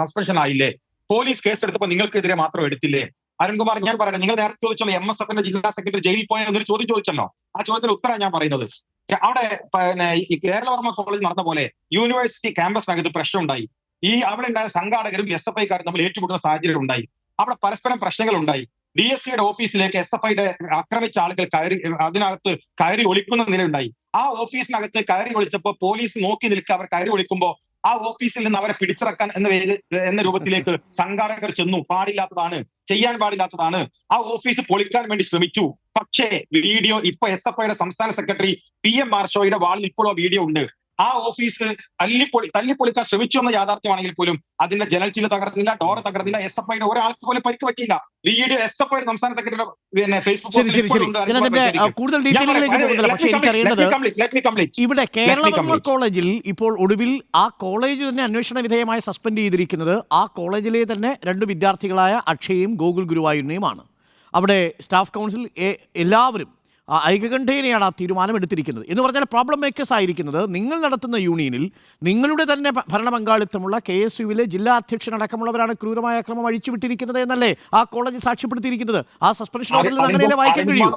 സസ്പെൻഷൻ ആയില്ലേ? പോലീസ് കേസെടുത്തപ്പോൾ നിങ്ങൾക്കെതിരെ മാത്രം എടുത്തില്ലേ? അരുൺകുമാർ, ഞാൻ പറയാം, നിങ്ങൾ നേരത്തെ ചോദിച്ചല്ലോ MSFന്റെ ജില്ലാ സെക്രട്ടറി ജയിലിൽ പോയ എന്നൊരു ചോദ്യം ചോദിച്ചല്ലോ. ആ ചോദ്യത്തിന് ഉത്തരം ഞാൻ പറയുന്നത്, അവിടെ ഈ കേരളവർമ്മ കോളേജ് നടന്ന പോലെ യൂണിവേഴ്സിറ്റി ക്യാമ്പസിനകത്ത് പ്രശ്നം ഉണ്ടായി. അവിടെ ഉണ്ടായ സംഘാടകരും SFIക്കാരും തമ്മിൽ ഏറ്റുമുട്ടുന്ന സാഹചര്യം ഉണ്ടായി. അവിടെ പരസ്പരം പ്രശ്നങ്ങൾ ഉണ്ടായി. DSCയുടെ ഓഫീസിലേക്ക് SFIയുടെ ആക്രമിച്ച ആളുകൾ അതിനകത്ത് കയറി ഒളിക്കുന്ന നിലയുണ്ടായി. ആ ഓഫീസിനകത്ത് കയറി ഒളിച്ചപ്പോൾ പോലീസ് നോക്കി നിൽക്കുക. അവർ കയറി ഒളിക്കുമ്പോൾ ആ ഓഫീസിൽ നിന്ന് അവരെ പിടിച്ചിറക്കാൻ എന്ന രൂപത്തിലേക്ക് സംഘാടകർ ചെന്നു. പാടില്ലാത്തതാണ്, ചെയ്യാൻ പാടില്ലാത്തതാണ്. ആ ഓഫീസ് പൊളിക്കാൻ വേണ്ടി ശ്രമിച്ചു. പക്ഷേ വീഡിയോ ഇപ്പൊ SFIയുടെ സംസ്ഥാന സെക്രട്ടറി PM മാർഷോയുടെ വാളിൽ ഇപ്പോഴും വീഡിയോ ഉണ്ട്. ആ ഓഫീസ് തല്ലിപ്പൊളിക്കാൻ ശ്രമിച്ചു എന്ന യാഥാർത്ഥ്യമാണെങ്കിൽ പോലും അതിന്റെ ജനൽ ചില്ല് തകർന്നില്ല, ഡോർ തകർന്നില്ല, SFIയുടെ ഒരാൾക്ക് പോലും പരിക്ക് പറ്റിയില്ല. വീഡിയോ SFIയുടെ സംസ്ഥാന സെക്രട്ടറിയുടെ ഇവിടെ കേരള കോളേജിൽ ഇപ്പോൾ ഒടുവിൽ ആ കോളേജ് തന്നെ അന്വേഷണ വിധേയമായി സസ്പെൻഡ് ചെയ്തിരിക്കുന്നത് ആ കോളേജിലെ തന്നെ 2 വിദ്യാർത്ഥികളായ അക്ഷയും ഗോകുൽ ഗുരുവായൂരിനെയുമാണ്. അവിടെ സ്റ്റാഫ് കൗൺസിൽ എല്ലാവരും ഐകകണ്ഠേനയാണ് ആ തീരുമാനമെടുത്തിരിക്കുന്നത്. എന്ന് പറഞ്ഞാൽ പ്രോബ്ലം മേക്കേഴ്സ് ആയിരിക്കുന്നത് നിങ്ങൾ നടത്തുന്ന യൂണിയനിൽ നിങ്ങളുടെ തന്നെ ഭരണ പങ്കാളിത്തമുള്ള KSUവിലെ ജില്ലാ അധ്യക്ഷനടക്കമുള്ളവരാണ് ക്രൂരമായ അക്രമം അഴിച്ചുവിട്ടിരിക്കുന്നത് എന്നല്ലേ ആ കോളേജ് സാക്ഷ്യപ്പെടുത്തിയിരിക്കുന്നത്. ആ സസ്പെൻഷൻ ഓർഡറിൽ അങ്ങനെയല്ലേ വായിക്കാൻ കഴിയും.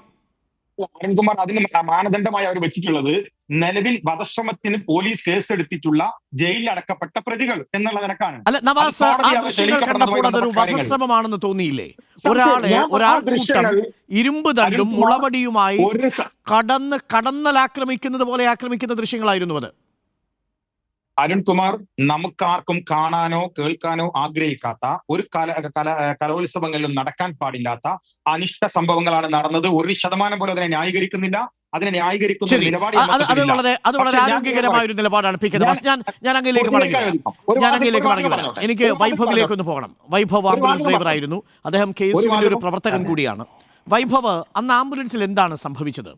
അരുൺകുമാർ, അതിന് മാനദണ്ഡമായി അവർ വെച്ചിട്ടുള്ളത് നിലവിൽ വധശ്രമത്തിന് പോലീസ് കേസെടുത്തിട്ടുള്ള ജയിലിൽ അടക്കപ്പെട്ട പ്രതികൾ എന്നുള്ള നിലക്കാണ്. അല്ല നവാസ്, ആ ദൃശ്യങ്ങൾ കണ്ടപ്പോൾ അതൊരു വധശ്രമമാണെന്ന് തോന്നിയില്ലേ? ഒരാൾ കൂട്ടം ഇരുമ്പ് തണ്ടും മുളവടിയുമായി കടന്നലാക്രമിക്കുന്നത് പോലെ ആക്രമിക്കുന്ന ദൃശ്യങ്ങളായിരുന്നു അത്. അരുൺകുമാർ, നമുക്കാർക്കും കാണാനോ കേൾക്കാനോ ആഗ്രഹിക്കാത്ത ഒരു കലോത്സവങ്ങളിലും നടക്കാൻ പാടില്ലാത്ത അനിഷ്ട സംഭവങ്ങളാണ് നടന്നത്. 1% പോലും അതിനെ ന്യായീകരിക്കുന്നില്ല. അതിനെ ന്യായീകരിക്കുന്ന നിലപാട് അത് വളരെ ആരോഗ്യകരമായ ഒരു നിലപാടാണ്. ഞാൻ അങ്ങയിലേക്ക് മടങ്ങി വരാം. എനിക്ക് വൈഭവിലേക്ക് ഒന്ന് പോകണം. വൈഭവ് ആംബുലൻസ് ഡ്രൈവർ ആയിരുന്നു. അദ്ദേഹം KSUവിന്റെ ഒരു പ്രവർത്തകൻ കൂടിയാണ്. വൈഭവ്, അന്ന് ആംബുലൻസിൽ എന്താണ് സംഭവിച്ചത്?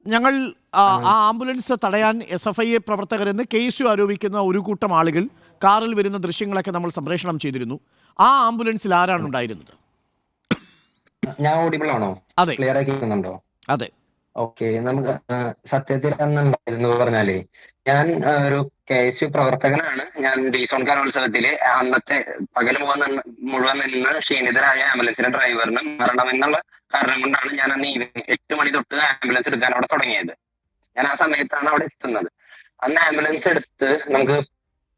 ഞങ്ങൾ ആ ആംബുലൻസ് തടയാൻ SFI പ്രവർത്തകരെന്ന് KSU ആരോപിക്കുന്ന ഒരു കൂട്ടം ആളുകൾ കാറിൽ വരുന്ന ദൃശ്യങ്ങളൊക്കെ നമ്മൾ സംപ്രേഷണം ചെയ്തിരുന്നു. ആ ആംബുലൻസിൽ ആരാണ് ഉണ്ടായിരുന്നത്? ഞാൻ ഓഡിബിൾ ആണോ? അതെ, ക്ലിയർ ആക്കിയിട്ടുണ്ടോ? അതെ. ഓക്കെ, നമുക്ക് സത്യത്തിൽ അന്നുണ്ടായിരുന്നു പറഞ്ഞാലേ, ഞാൻ ഒരു KSU പ്രവർത്തകനാണ്. ഞാൻ ഡിസോൺ കലോത്സവത്തില് അന്നത്തെ പകൽ മുഴുവൻ നിന്ന് ക്ഷീണിതരായ ആംബുലൻസിന്റെ ഡ്രൈവറിന് മരണമെന്നുള്ള കാരണം കൊണ്ടാണ് ഞാൻ അന്ന് ഈവനിങ് 8 മണി തൊട്ട് ആംബുലൻസ് എടുക്കാൻ അവിടെ തുടങ്ങിയത്. ഞാൻ ആ സമയത്താണ് അവിടെ എത്തുന്നത്. അന്ന് ആംബുലൻസ് എടുത്ത് നമുക്ക്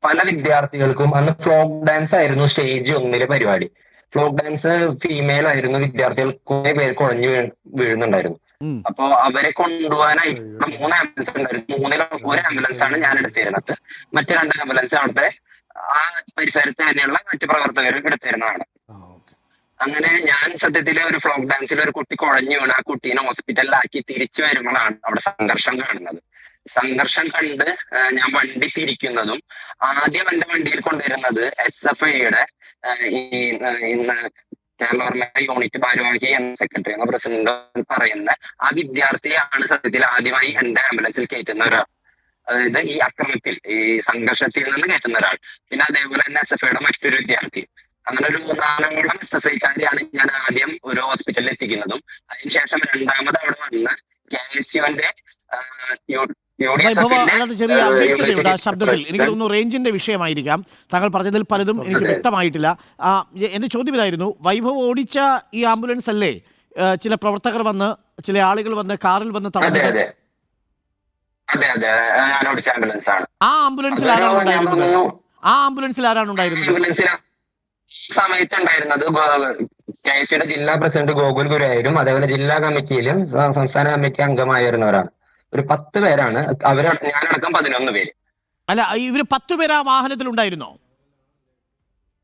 പല വിദ്യാർത്ഥികൾക്കും അന്ന് ഫ്ലോക്ക് ഡാൻസ് ആയിരുന്നു സ്റ്റേജ് 1 പരിപാടി. ഫ്ലോക്ക് ഡാൻസ് ഫീമെയിൽ ആയിരുന്നു. വിദ്യാർത്ഥികൾ കുറെ പേര് കുഴഞ്ഞു വീഴുന്നുണ്ടായിരുന്നു. അപ്പൊ അവരെ കൊണ്ടുപോകാനായിട്ട് 3 ആംബുലൻസ് ഉണ്ടായിരുന്നു. 3-ൽ 1 ആംബുലൻസ് ആണ് ഞാൻ എടുത്തിരുന്നത്. മറ്റു 2 ആംബുലൻസ് അവിടുത്തെ ആ പരിസരത്ത് തന്നെയുള്ള മറ്റു പ്രവർത്തകരും എടുത്തിരുന്നതാണ്. അങ്ങനെ ഞാൻ സത്യത്തില് ഒരു ഫ്ലോക്ക് ഡാൻസിൽ ഒരു കുട്ടി കുഴഞ്ഞു വീണ് ആ കുട്ടീനെ ഹോസ്പിറ്റലിലാക്കി തിരിച്ചു വരുമ്പോഴാണ് അവിടെ സംഘർഷം കാണുന്നത്. സംഘർഷം കണ്ട് ഞാൻ വണ്ടി തിരിക്കുന്നതും ആദ്യം എന്റെ വണ്ടിയിൽ കൊണ്ടുവരുന്നത് SFIയുടെ ഇന്ന് കേരള യൂണിറ്റ് ഭാരവാഹി എന്ന സെക്രട്ടറി എന്ന പ്രസിഡന്റ് പറയുന്ന ആ വിദ്യാർത്ഥിയാണ് സത്യത്തിൽ ആദ്യമായി എന്റെ ആംബുലൻസിൽ കയറ്റുന്ന ഒരാൾ. അതായത് ഈ അക്രമത്തിൽ ഈ സംഘർഷത്തിൽ നിന്ന് കയറ്റുന്ന ഒരാൾ. പിന്നെ അതേപോലെ തന്നെ SFIയുടെ മറ്റൊരു വിദ്യാർത്ഥി. അങ്ങനെ ഒരു 4 SFIക്കാരെയാണ് ഞാൻ ആദ്യം ഒരു ഹോസ്പിറ്റലിൽ എത്തിക്കുന്നതും അതിനുശേഷം രണ്ടാമത് അവിടെ വന്ന് KSUവിന്റെ ചെറിയ അവ്യക്തതയുണ്ട് ആ ശബ്ദത്തിൽ. എനിക്ക് തോന്നുന്നു റേഞ്ചിന്റെ വിഷയമായിരിക്കാം. താങ്കൾ പറഞ്ഞതിൽ പലതും എനിക്ക് വ്യക്തമായിട്ടില്ല. എന്റെ ചോദ്യം ഇതായിരുന്നു, വൈഭവ് ഓടിച്ച ഈ ആംബുലൻസ് അല്ലേ ചില പ്രവർത്തകർ വന്ന് ചില ആളുകൾ വന്ന് കാറിൽ വന്ന് തടഞ്ഞത്? ആ ആംബുലൻസിൽ ആരാണ് ഉണ്ടായിരുന്നത്? സമയത്തുണ്ടായിരുന്നത് KSUയുടെ ജില്ലാ പ്രസിഡന്റ് ഗോകുൽ ഗുരുവായൂരും അതേപോലെ ജില്ലാ കമ്മിറ്റിയിലും സംസ്ഥാന കമ്മിറ്റി അംഗമായിരുന്നവരാണ്. ഒരു 10 പേരാണ്. ഞാനടക്കം 11 പേര്. അല്ല, ഇവര് 10 പേര് ആ വാഹനത്തിൽ ഉണ്ടായിരുന്നോ?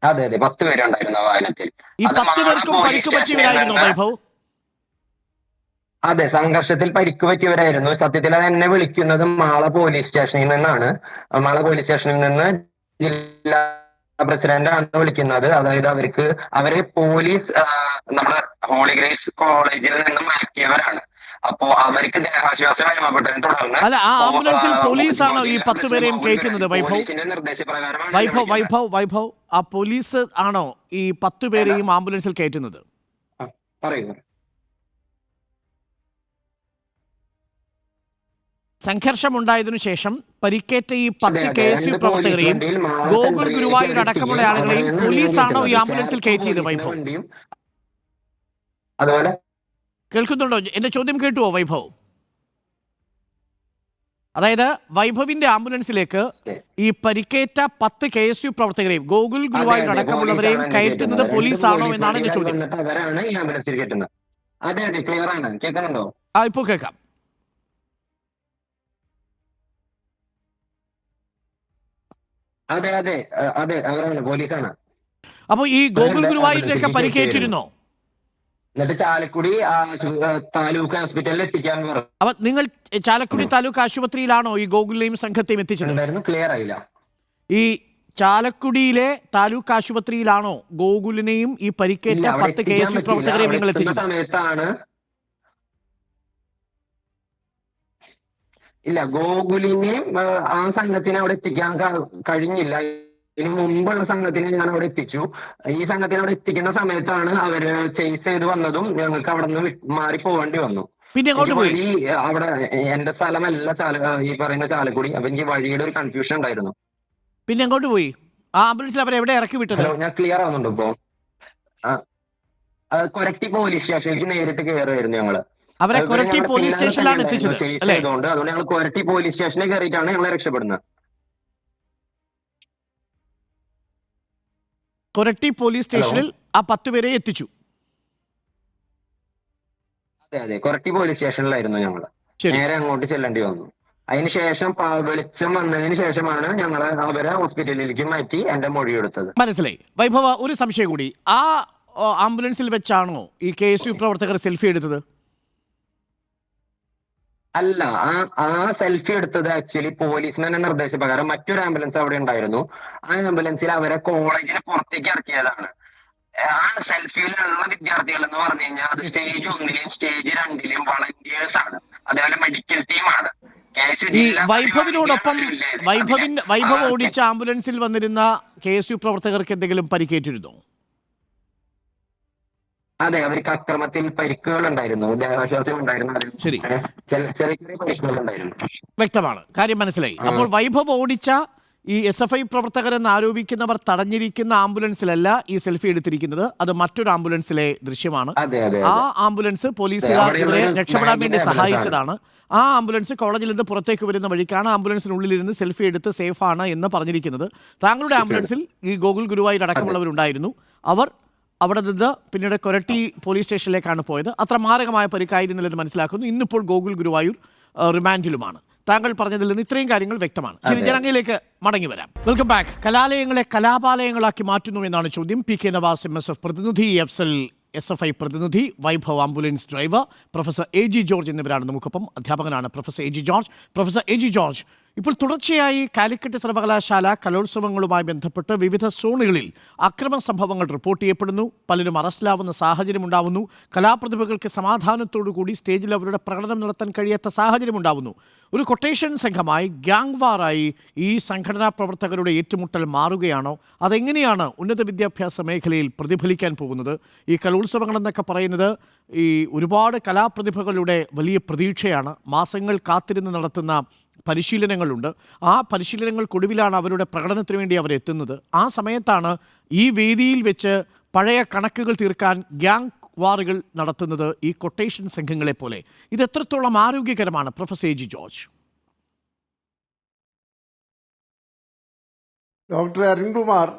അതെ, 10 പേരുണ്ടായിരുന്നു ആ വാഹനത്തിൽ. ഈ 10 പേർക്കും പരിക്ക് പറ്റിയവരായിരുന്നോ വൈഭവ്? അതെ, സംഘർഷത്തിൽ പരിക്ക് പറ്റിയവരായിരുന്നു. സത്യത്തിൽ അത് എന്നെ വിളിക്കുന്നത് മാള പോലീസ് സ്റ്റേഷനിൽ നിന്നാണ്. മാള പോലീസ് സ്റ്റേഷനിൽ നിന്ന് ജില്ലാ പ്രസിഡന്റ് ആണ് വിളിക്കുന്നത്. അതായത് അവരെ പോലീസ് നമ്മുടെ ഹോളി ഗ്രേസ് കോളേജിൽ നിന്ന് മാറ്റിയവരാണ്. അപ്പോ അവർക്ക് ദേഹാശ്വാസം അനുഭവപ്പെട്ടതിനെ തുടർന്ന് ആംബുലൻസിൽ പോലീസാണോ ഈ 10 പേരെയും കയറ്റുന്നത്? വൈഭവ്, ആ പോലീസ് ആണോ ഈ 10 പേരെയും ആംബുലൻസിൽ കയറ്റുന്നത്? പറയുന്നു. സംഘർഷമുണ്ടായതിനു ശേഷം പരിക്കേറ്റ ഈ 10 KSU പ്രവർത്തകരെയും ഗോകുൽ ഗുരുവായൂർ അടക്കമുള്ള ആളുകളെയും പോലീസാണോ ഈ ആംബുലൻസിൽ കയറ്റിയത്? വൈഭവ് കേൾക്കുന്നുണ്ടോ? എന്റെ ചോദ്യം കേട്ടുവോ വൈഭവ്? അതായത് വൈഭവിന്റെ ആംബുലൻസിലേക്ക് ഈ പരിക്കേറ്റ 10 KSU പ്രവർത്തകരെയും ഗോകുൽ ഗുരുവായൂർ അടക്കമുള്ളവരെയും കയറ്റുന്നത് പോലീസാണോ എന്നാണ് എന്റെ ചോദ്യം. അവരാണ് ഈ ആംബുലൻസിൽ കയറ്റുന്നത്. അതെ അതെ, ക്ലിയർ ആണ്. കേൾക്കുന്നുണ്ടോ? ഇപ്പോൾ കേൾക്കാം. അതെ അതെ അതെ, അവരാണ്, പോലീസാണ്. അപ്പോൾ ഈ ഗോകുൽ ഗുരുവായൂരിനൊക്കെ പരിക്കേറ്റിരുന്നോ? എന്നിട്ട് ചാലക്കുടി താലൂക്ക് ഹോസ്പിറ്റലിൽ എത്തിക്കാൻ പറഞ്ഞു. അപ്പൊ നിങ്ങൾ ചാലക്കുടി താലൂക്ക് ആശുപത്രിയിലാണോ ഈ ഗോകുലിനെയും സംഘത്തെയും എത്തിച്ചത്? ക്ലിയർ ആയില്ല. ഈ ചാലക്കുടിയിലെ താലൂക്ക് ആശുപത്രിയിലാണോ ഗോകുലിനെയും ഈ പരിക്കേറ്റ 10 KSU പ്രവർത്തകരെയും നിങ്ങൾ എത്തിച്ചത്? സമയത്താണ് ഇല്ല, ഗോകുലിനെയും ആ സംഘത്തിനെ അവിടെ എത്തിക്കാൻ കഴിഞ്ഞില്ല. ഇതിനു മുമ്പുള്ള സംഘത്തിനെ ഞാൻ അവിടെ എത്തിച്ചു. ഈ സംഘത്തിനെ അവിടെ എത്തിക്കുന്ന സമയത്താണ് അവര് ചേസ് ചെയ്ത് വന്നതും ഞങ്ങൾക്ക് അവിടെ നിന്ന് മാറി പോവേണ്ടി വന്നു. പിന്നെ വഴി അവിടെ എന്റെ സ്ഥലമല്ല ഈ പറയുന്ന ചാലക്കുടി. അപ്പൊ എനിക്ക് വഴിയുടെ ഒരു കൺഫ്യൂഷൻ ഉണ്ടായിരുന്നു. പിന്നെ എങ്ങോട്ട് പോയി? ആ ആംബുലൻസിൽ അവരെ എവിടെ ഇറക്കി വിട്ടത്? ഞാൻ ക്ലിയർ ആവുന്നുണ്ട് ഇപ്പൊ. കൊരട്ടി പോലീസ് സ്റ്റേഷനിലേക്ക് നേരിട്ട് കയറുമായിരുന്നു ഞങ്ങള്. അവരെ കൊരട്ടി പോലീസ് സ്റ്റേഷനിലാണ് എത്തിച്ചത് അല്ലേ? അതുകൊണ്ട് ഞങ്ങൾ കൊരട്ടി പോലീസ് സ്റ്റേഷനിൽ കയറിയിട്ടാണ് ഞങ്ങളെ രക്ഷപ്പെടുന്നത്. കൊരട്ടി പോലീസ് സ്റ്റേഷനിൽ ആ 10 പേരെ എത്തിച്ചു. അതെ അതെ, കൊരട്ടി പോലീസ് സ്റ്റേഷനിലായിരുന്നു ഞങ്ങൾ. നേരെ അങ്ങോട്ട് ചെല്ലേണ്ടി വന്നു. അതിനുശേഷം വെളിച്ചം വന്നതിന് ശേഷമാണ് ഞങ്ങൾ അവരെ ഹോസ്പിറ്റലിലേക്ക് മാറ്റി എന്റെ മൊഴി എടുത്തത്. മനസ്സിലായി. വൈഭവ, ഒരു സംശയം കൂടി. ആ ആംബുലൻസിൽ വെച്ചാണോ ഈ KSU പ്രവർത്തകർ സെൽഫി എടുത്തത്? അല്ല, ആ സെൽഫി എടുത്തത് ആക്ച്വലി പോലീസിന്റെ നിർദ്ദേശപ്രകാരം മറ്റൊരു ആംബുലൻസ് അവിടെ ഉണ്ടായിരുന്നു. ആ ആംബുലൻസിൽ അവരെ കോളേജിന് പുറത്തേക്ക് ഇറക്കിയതാണ്. ആ സെൽഫിയിലുള്ള വിദ്യാർത്ഥികൾ എന്ന് പറഞ്ഞു കഴിഞ്ഞാൽ അത് സ്റ്റേജ് 1-ലെയും സ്റ്റേജ് 2-ലെയും വളണ്ടിയേഴ്സ് ആണ്. അതേപോലെ മെഡിക്കൽ ടീമാണ്. ഈ വൈഭവിനോടൊപ്പം വൈഭവ് ഓടിച്ച ആംബുലൻസിൽ വന്നിരുന്ന KSU പ്രവർത്തകർക്ക് എന്തെങ്കിലും പരിക്കേറ്റിരുന്നോ? അതെ, അവർക്ക് അക്രമത്തിൽ പരിക്കുകൾ ഉണ്ടായിരുന്നു, ദേഹാശ്വാസം ഉണ്ടായിരുന്നു. ശരി, ചെറിയ ചെറിയ പരിക്കുകൾ ഉണ്ടായിരുന്നു. വ്യക്തമാണ്, കാര്യം മനസ്സിലായി. അപ്പോൾ വൈഭവ് ഓടിച്ച ഈ SFI പ്രവർത്തകരെന്ന് ആരോപിക്കുന്നവർ തടഞ്ഞിരിക്കുന്ന ആംബുലൻസിലല്ല ഈ സെൽഫി എടുത്തിരിക്കുന്നത്, അത് മറ്റൊരു ആംബുലൻസിലെ ദൃശ്യമാണ്. ആ ആംബുലൻസ് പോലീസുകാർ ഇവരെ രക്ഷപ്പെടാൻ വേണ്ടി സഹായിച്ചതാണ്. ആ ആംബുലൻസ് കോളേജിൽ നിന്ന് പുറത്തേക്ക് വരുന്ന വഴിക്കാണ് ആംബുലൻസിനുള്ളിലിരുന്ന് സെൽഫി എടുത്ത് സേഫാണ് എന്ന് പറഞ്ഞിരിക്കുന്നത്. താങ്കളുടെ ആംബുലൻസിൽ ഈ ഗോകുൽ ഗുരുവായൂർ അടക്കമുള്ളവരുണ്ടായിരുന്നു. അവർ അവിടെ നിന്ന് പിന്നീട് കൊരട്ടി പോലീസ് സ്റ്റേഷനിലേക്കാണ് പോയത്. അത്ര മാരകമായ പരിക്കായിരുന്നില്ലെന്ന് മനസ്സിലാക്കുന്നു. ഇന്നിപ്പോൾ ഗോകുൽ ഗുരുവായൂർ റിമാൻഡിലുമാണ്. താങ്കൾ പറഞ്ഞതിൽ നിന്ന് ഇത്രയും കാര്യങ്ങൾ വ്യക്തമാണ്. ശരി, ജനങ്ങയിലേക്ക് മടങ്ങി വരാം. Welcome back. കലാലയങ്ങളെ കലാപാലയങ്ങളാക്കി മാറ്റുന്നു എന്നാണ് ചോദ്യം. PK നവാസ് MSF പ്രതിനിധി, അഫ്സൽ SFI പ്രതിനിധി, Vaibhav ambulance driver, professor AG George എന്നിവരാണ് നമുക്കൊപ്പം. അധ്യാപകനാണ് professor AG George. Professor AG George, ഇപ്പോൾ തുടർച്ചയായി കാലിക്കറ്റ് സർവകലാശാല കലോത്സവങ്ങളുമായി ബന്ധപ്പെട്ട് വിവിധ സോണുകളിൽ അക്രമ സംഭവങ്ങൾ റിപ്പോർട്ട് ചെയ്യപ്പെടുന്നു. പലരും അറസ്റ്റിലാവുന്ന സാഹചര്യം ഉണ്ടാവുന്നു. കലാപ്രതിഭകൾക്ക് സമാധാനത്തോടു കൂടി സ്റ്റേജിൽ അവരുടെ പ്രകടനം നടത്താൻ കഴിയാത്ത സാഹചര്യം ഉണ്ടാവുന്നു. ഒരു കൊട്ടേഷൻ സംഘമായി, ഗ്യാങ് വാറായി ഈ സംഘടനാ പ്രവർത്തകരുടെ ഏറ്റുമുട്ടൽ മാറുകയാണോ? അതെങ്ങനെയാണ് ഉന്നത വിദ്യാഭ്യാസ മേഖലയിൽ പ്രതിഫലിക്കാൻ പോകുന്നത്? ഈ കലോത്സവങ്ങളെന്നൊക്കെ പറയുന്നത് ഈ ഒരുപാട് കലാപ്രതിഭകളുടെ വലിയ പ്രതീക്ഷയാണ്. മാസങ്ങൾ കാത്തിരുന്ന് നടത്തുന്ന പരിശീലനങ്ങളുണ്ട്. ആ പരിശീലനങ്ങൾക്കൊടുവിലാണ് അവരുടെ പ്രകടനത്തിന് വേണ്ടി അവരെത്തുന്നത്. ആ സമയത്താണ് ഈ വേദിയിൽ വെച്ച് പഴയ കണക്കുകൾ തീർക്കാൻ ഗ്യാങ് വാറുകൾ നടത്തുന്നത് ഈ കൊട്ടേഷൻ സംഘങ്ങളെ പോലെ. ഇത് എത്രത്തോളം ആരോഗ്യകരമാണ് professor AG George? Doctor Arunkumar,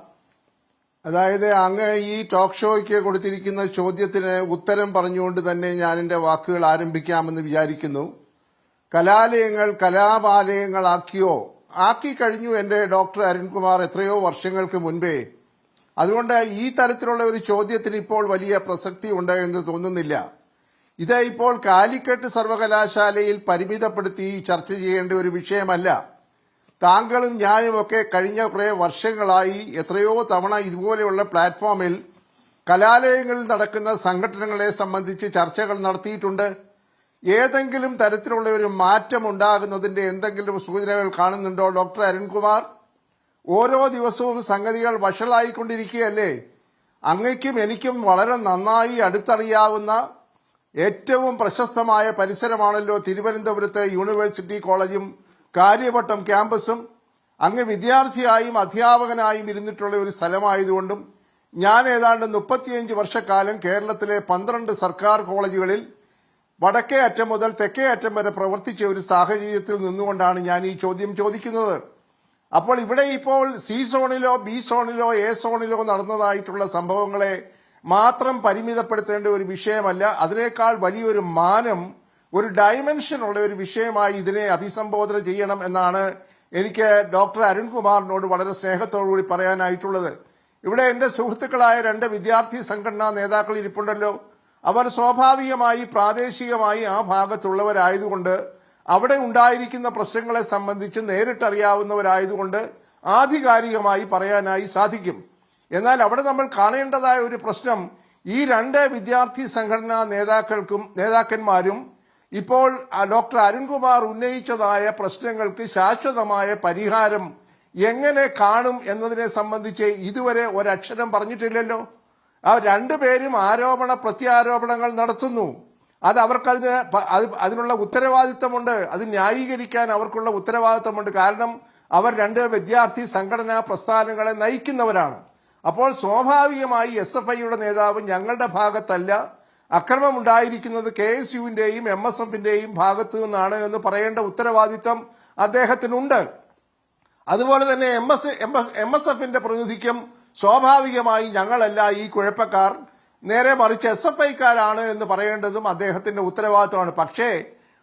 അതായത് അങ്ങ് ഈ ടോക്ക് ഷോയ്ക്ക് കൊടുത്തിരിക്കുന്ന ചോദ്യത്തിന് ഉത്തരം പറഞ്ഞുകൊണ്ട് തന്നെ ഞാൻ എൻ്റെ വാക്കുകൾ ആരംഭിക്കാമെന്ന് വിചാരിക്കുന്നു. കലാലയങ്ങൾ കലാപാലയങ്ങളാക്കിയോ? ആക്കി കഴിഞ്ഞു എൻ്റെ ഡോക്ടർ അരുൺകുമാർ എത്രയോ വർഷങ്ങൾക്ക് മുൻപേ. അതുകൊണ്ട് ഈ തരത്തിലുള്ള ഒരു ചോദ്യത്തിന് ഇപ്പോൾ വലിയ പ്രസക്തി ഉണ്ട് എന്ന് തോന്നുന്നില്ല. ഇത് ഇപ്പോൾ കാലിക്കറ്റ് സർവകലാശാലയിൽ പരിമിതപ്പെടുത്തി ചർച്ച ചെയ്യേണ്ട ഒരു വിഷയമല്ല. താങ്കളും ഞാനുമൊക്കെ കഴിഞ്ഞ കുറേ വർഷങ്ങളായി എത്രയോ തവണ ഇതുപോലെയുള്ള പ്ലാറ്റ്ഫോമിൽ കലാലയങ്ങളിൽ നടക്കുന്ന സംഘടനകളെ സംബന്ധിച്ച് ചർച്ചകൾ നടത്തിയിട്ടുണ്ട്. ഏതെങ്കിലും തരത്തിലുള്ള ഒരു മാറ്റം ഉണ്ടാകുന്നതിന്റെ എന്തെങ്കിലും സൂചനകൾ കാണുന്നുണ്ടോ ഡോക്ടർ അരുൺകുമാർ? ഓരോ ദിവസവും സംഗതികൾ വഷളായിക്കൊണ്ടിരിക്കുകയല്ലേ? അങ്ങയ്ക്കും എനിക്കും വളരെ നന്നായി അടുത്തറിയാവുന്ന ഏറ്റവും പ്രശസ്തമായ പരിസരമാണല്ലോ തിരുവനന്തപുരത്തെ യൂണിവേഴ്സിറ്റി കോളേജും കാര്യവട്ടം ക്യാമ്പസും. അങ്ങ് വിദ്യാർത്ഥിയായും അധ്യാപകനായും ഇരുന്നിട്ടുള്ള ഒരു സ്ഥലമായതുകൊണ്ടും ഞാൻ ഏതാണ്ട് 35 വർഷക്കാലം കേരളത്തിലെ 12 സർക്കാർ കോളേജുകളിൽ വടക്കേ അറ്റം മുതൽ തെക്കേ അറ്റം വരെ പ്രവർത്തിച്ച ഒരു സാഹചര്യത്തിൽ നിന്നുകൊണ്ടാണ് ഞാൻ ഈ ചോദ്യം ചോദിക്കുന്നത്. അപ്പോൾ ഇവിടെ ഇപ്പോൾ സി സോണിലോ ബി സോണിലോ എ സോണിലോ നടന്നതായിട്ടുള്ള സംഭവങ്ങളെ മാത്രം പരിമിതപ്പെടുത്തേണ്ട ഒരു വിഷയമല്ല, അതിനേക്കാൾ വലിയൊരു മാനം, ഒരു ഡയമെൻഷൻ ഉള്ള ഒരു വിഷയമായി ഇതിനെ അഭിസംബോധന ചെയ്യണം എന്നാണ് എനിക്ക് ഡോക്ടർ അരുൺകുമാറിനോട് വളരെ സ്നേഹത്തോടുകൂടി പറയാനായിട്ടുള്ളത്. ഇവിടെ എൻ്റെ സുഹൃത്തുക്കളായ 2 വിദ്യാർത്ഥി സംഘടനാ നേതാക്കൾ ഇരിപ്പുണ്ടല്ലോ. അവർ സ്വാഭാവികമായി പ്രാദേശികമായി ആ ഭാഗത്തുള്ളവരായതുകൊണ്ട് അവിടെ ഉണ്ടായിരിക്കുന്ന പ്രശ്നങ്ങളെ സംബന്ധിച്ച് നേരിട്ടറിയാവുന്നവരായതുകൊണ്ട് ആധികാരികമായി പറയാനായി സാധിക്കും. എന്നാൽ അവിടെ നമ്മൾ കാണേണ്ടതായ ഒരു പ്രശ്നം, ഈ 2 വിദ്യാർത്ഥി സംഘടനാ നേതാക്കന്മാരും ഇപ്പോൾ ഡോക്ടർ അരുൺകുമാർ ഉന്നയിച്ചതായ പ്രശ്നങ്ങൾക്ക് ശാശ്വതമായ പരിഹാരം എങ്ങനെ കാണും എന്നതിനെ സംബന്ധിച്ച് ഇതുവരെ ഒരക്ഷരം പറഞ്ഞിട്ടില്ലല്ലോ. ആ 2 പേരും ആരോപണ പ്രത്യാരോപണങ്ങൾ നടത്തുന്നു. അത് അവർക്കതിന് അതിനുള്ള ഉത്തരവാദിത്തമുണ്ട്, അത് ന്യായീകരിക്കാൻ അവർക്കുള്ള ഉത്തരവാദിത്തമുണ്ട്. കാരണം അവർ 2 വിദ്യാർത്ഥി സംഘടനാ പ്രസ്ഥാനങ്ങളെ നയിക്കുന്നവരാണ്. അപ്പോൾ സ്വാഭാവികമായി SFIയുടെ നേതാവ് ഞങ്ങളുടെ ഭാഗത്തല്ല, അക്രമമുണ്ടായിരിക്കുന്നത് KSUവിന്റെയും MSFന്റെയും ഭാഗത്തു നിന്നാണ് എന്ന് പറയേണ്ട ഉത്തരവാദിത്തം അദ്ദേഹത്തിനുണ്ട്. അതുപോലെ തന്നെ MSFന്റെ പ്രതിനിധിക്കും സ്വാഭാവികമായി ഞങ്ങളല്ല ഈ കുഴപ്പക്കാർ, നേരെ മറിച്ച് SFIക്കാരാണ് എന്ന് പറയേണ്ടതും അദ്ദേഹത്തിന്റെ ഉത്തരവാദിത്തമാണ്. പക്ഷേ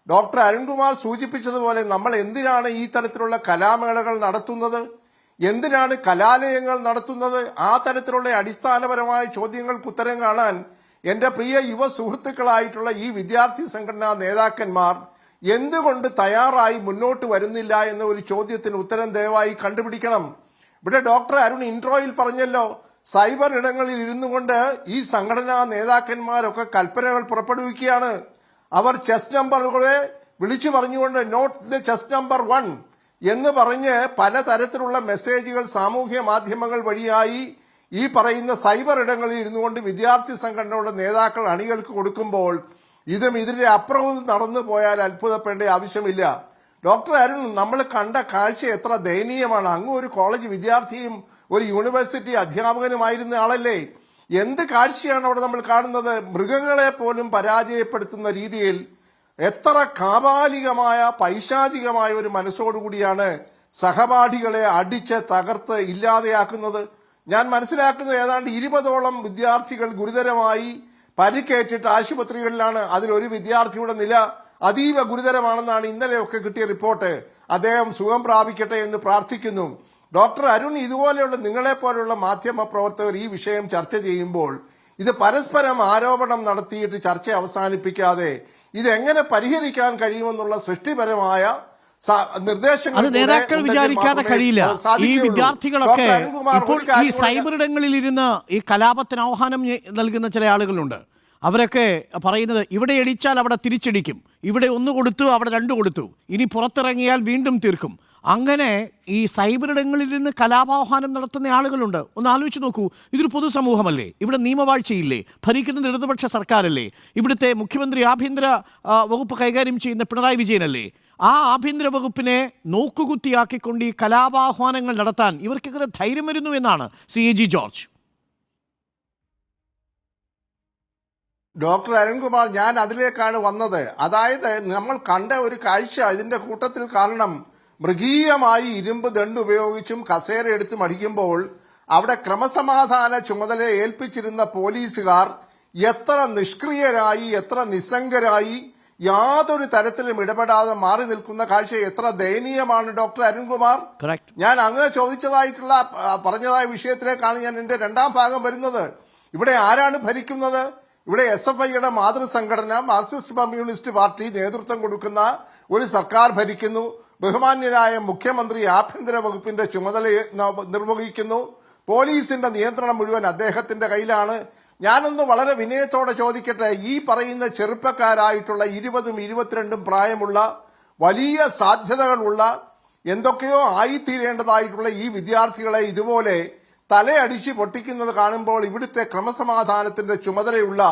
ഡോക്ടർ അരുൺകുമാർ സൂചിപ്പിച്ചതുപോലെ നമ്മൾ എന്തിനാണ് ഈ തരത്തിലുള്ള കലാമേളകൾ നടത്തുന്നത്, എന്തിനാണ് കലാലയങ്ങൾ നടത്തുന്നത്? ആ തരത്തിലുള്ള അടിസ്ഥാനപരമായ ചോദ്യങ്ങൾക്ക് ഉത്തരം കാണാൻ എൻ്റെ പ്രിയ യുവ സുഹൃത്തുക്കളായിട്ടുള്ള ഈ വിദ്യാർത്ഥി സംഘടനാ നേതാക്കന്മാർ എന്തുകൊണ്ട് തയ്യാറായി മുന്നോട്ട് വരുന്നില്ല എന്ന ഒരു ചോദ്യത്തിന് ഉത്തരം ദയവായി കണ്ടുപിടിക്കണം. ഇവിടെ ഡോക്ടർ അരുൺ ഇൻട്രോയിൽ പറഞ്ഞല്ലോ, സൈബർ ഇടങ്ങളിൽ ഇരുന്നു കൊണ്ട് ഈ സംഘടനാ നേതാക്കന്മാരൊക്കെ കൽപ്പനകൾ പുറപ്പെടുവിക്കുകയാണ്. അവർ ചെസ് നമ്പറുകളെ വിളിച്ചു പറഞ്ഞുകൊണ്ട് നോട്ട് ദ ചെസ് നമ്പർ 1 എന്ന് പറഞ്ഞ് പലതരത്തിലുള്ള മെസ്സേജുകൾ സാമൂഹ്യ മാധ്യമങ്ങൾ വഴിയായി ഈ പറയുന്ന സൈബർ ഇടങ്ങളിൽ ഇരുന്നു കൊണ്ട് വിദ്യാർത്ഥി സംഘടനയുടെ നേതാക്കൾ അണികൾക്ക് കൊടുക്കുമ്പോൾ ഇതിന്റെ അപ്പുറവും നടന്നു പോയാൽ അത്ഭുതപ്പെടേണ്ട ആവശ്യമില്ല. ഡോക്ടർ അരുൺ, നമ്മൾ കണ്ട കാഴ്ച എത്ര ദയനീയമാണ്. അങ്ങ് ഒരു കോളേജ് വിദ്യാർത്ഥിയും ഒരു യൂണിവേഴ്സിറ്റി അധ്യാപകനുമായിരുന്ന ആളല്ലേ? എന്ത് കാഴ്ചയാണ് അവിടെ നമ്മൾ കാണുന്നത്? മൃഗങ്ങളെ പോലും പരാജയപ്പെടുത്തുന്ന രീതിയിൽ എത്ര കാപാലികമായ പൈശാചികമായ ഒരു മനസ്സോടുകൂടിയാണ് സഹപാഠികളെ അടിച്ച് തകർത്ത് ഇല്ലാതെയാക്കുന്നത്. ഞാൻ മനസ്സിലാക്കുന്നത് ഏതാണ്ട് 20ഓളം വിദ്യാർത്ഥികൾ ഗുരുതരമായി പരിക്കേറ്റിട്ട് ആശുപത്രികളിലാണ്. അതിലൊരു വിദ്യാർത്ഥിയുടെ നില അതീവ ഗുരുതരമാണെന്നാണ് ഇന്നലെയൊക്കെ കിട്ടിയ റിപ്പോർട്ട്. അദ്ദേഹം സുഖം പ്രാപിക്കട്ടെ എന്ന് പ്രാർത്ഥിക്കുന്നു. ഡോക്ടർ അരുൺ, ഇതുപോലെയുള്ള നിങ്ങളെപ്പോലുള്ള മാധ്യമ പ്രവർത്തകർ ഈ വിഷയം ചർച്ച ചെയ്യുമ്പോൾ ഇത് പരസ്പരം ആരോപണം നടത്തിയിട്ട് ചർച്ച അവസാനിപ്പിക്കാതെ ഇതെങ്ങനെ പരിഹരിക്കാൻ കഴിയുമെന്നുള്ള സൃഷ്ടിപരമായ നിർദ്ദേശങ്ങൾ നേതാക്കൾ വിചാരിക്കാതെ കഴിയില്ല. ഈ വിദ്യാർത്ഥികളൊക്കെ ഇപ്പോൾ ഈ സൈബർ ഇടങ്ങളിൽ ഇരുന്ന് ഈ കലാപത്തിന് ആഹ്വാനം നൽകുന്ന ചില ആളുകളുണ്ട്. അവരൊക്കെ പറയുന്നത് ഇവിടെ ഇടിച്ചാൽ അവിടെ തിരിച്ചടിക്കും, ഇവിടെ 1 കൊടുത്തു അവിടെ 2 കൊടുത്തു, ഇനി പുറത്തിറങ്ങിയാൽ വീണ്ടും തീർക്കും. അങ്ങനെ ഈ സൈബർ ഇടങ്ങളിൽ നിന്ന് കലാപാഹ്വാനം നടത്തുന്ന ആളുകളുണ്ട്. ഒന്ന് ആലോചിച്ച് നോക്കൂ, ഇതൊരു പൊതുസമൂഹമല്ലേ? ഇവിടെ നിയമവാഴ്ചയില്ലേ? ഭരിക്കുന്നത് ഇടതുപക്ഷ സർക്കാരല്ലേ? ഇവിടുത്തെ മുഖ്യമന്ത്രി ആഭ്യന്തര വകുപ്പ് കൈകാര്യം ചെയ്യുന്ന പിണറായി വിജയനല്ലേ? ആ ആഭ്യന്തര വകുപ്പിനെ നോക്കുകുത്തിയാക്കിക്കൊണ്ട് ഈ കലാപാഹ്വാനങ്ങൾ നടത്താൻ ഇവർക്കെങ്ങനെ ധൈര്യം വരുന്നു എന്നാണ് Shri AG George. Doctor Arunkumar, ഞാൻ അതിലേക്കാണ് വന്നത്. അതായത് നമ്മൾ കണ്ട ഒരു കാഴ്ച ഇതിന്റെ കൂട്ടത്തിൽ കാരണം, മൃഗീയമായി ഇരുമ്പ് ദണ്ട് ഉപയോഗിച്ചും കസേര എടുത്ത് മടിക്കുമ്പോൾ അവിടെ ക്രമസമാധാന ചുമതല ഏൽപ്പിച്ചിരുന്ന പോലീസുകാർ എത്ര നിഷ്ക്രിയരായി, എത്ര നിസ്സംഗരായി, യാതൊരു തരത്തിലും ഇടപെടാതെ മാറി നിൽക്കുന്ന കാഴ്ച എത്ര ദയനീയമാണ് ഡോക്ടർ അരുൺകുമാർ. ഞാൻ അങ്ങ് ചോദിച്ചതായിട്ടുള്ള പറഞ്ഞതായ വിഷയത്തിലേക്കാണ് ഞാൻ എന്റെ 2ാം ഭാഗം വരുന്നത്. ഇവിടെ ആരാണ് ഭരിക്കുന്നത്? ഇവിടെ SFIയുടെ മാതൃസംഘടന മാർക്സിസ്റ്റ് കമ്മ്യൂണിസ്റ്റ് പാർട്ടി നേതൃത്വം കൊടുക്കുന്ന ഒരു സർക്കാർ ഭരിക്കുന്നു. ബഹുമാന്യനായ മുഖ്യമന്ത്രി ആഭ്യന്തര വകുപ്പിന്റെ ചുമതല നിർവഹിക്കുന്നു. പോലീസിന്റെ നിയന്ത്രണം മുഴുവൻ അദ്ദേഹത്തിന്റെ കയ്യിലാണ്. ഞാനൊന്ന് വളരെ വിനയത്തോടെ ചോദിക്കട്ടെ, ഈ പറയുന്ന ചെറുപ്പക്കാരായിട്ടുള്ള 20ഉം 22ഉം പ്രായമുള്ള വലിയ സാധ്യതകളുള്ള എന്തൊക്കെയോ ആയിത്തീരേണ്ടതായിട്ടുള്ള ഈ വിദ്യാർത്ഥികളെ ഇതുപോലെ തലയടിച്ച് പൊട്ടിക്കുന്നത് കാണുമ്പോൾ ഇവിടുത്തെ ക്രമസമാധാനത്തിന്റെ ചുമതലയുള്ള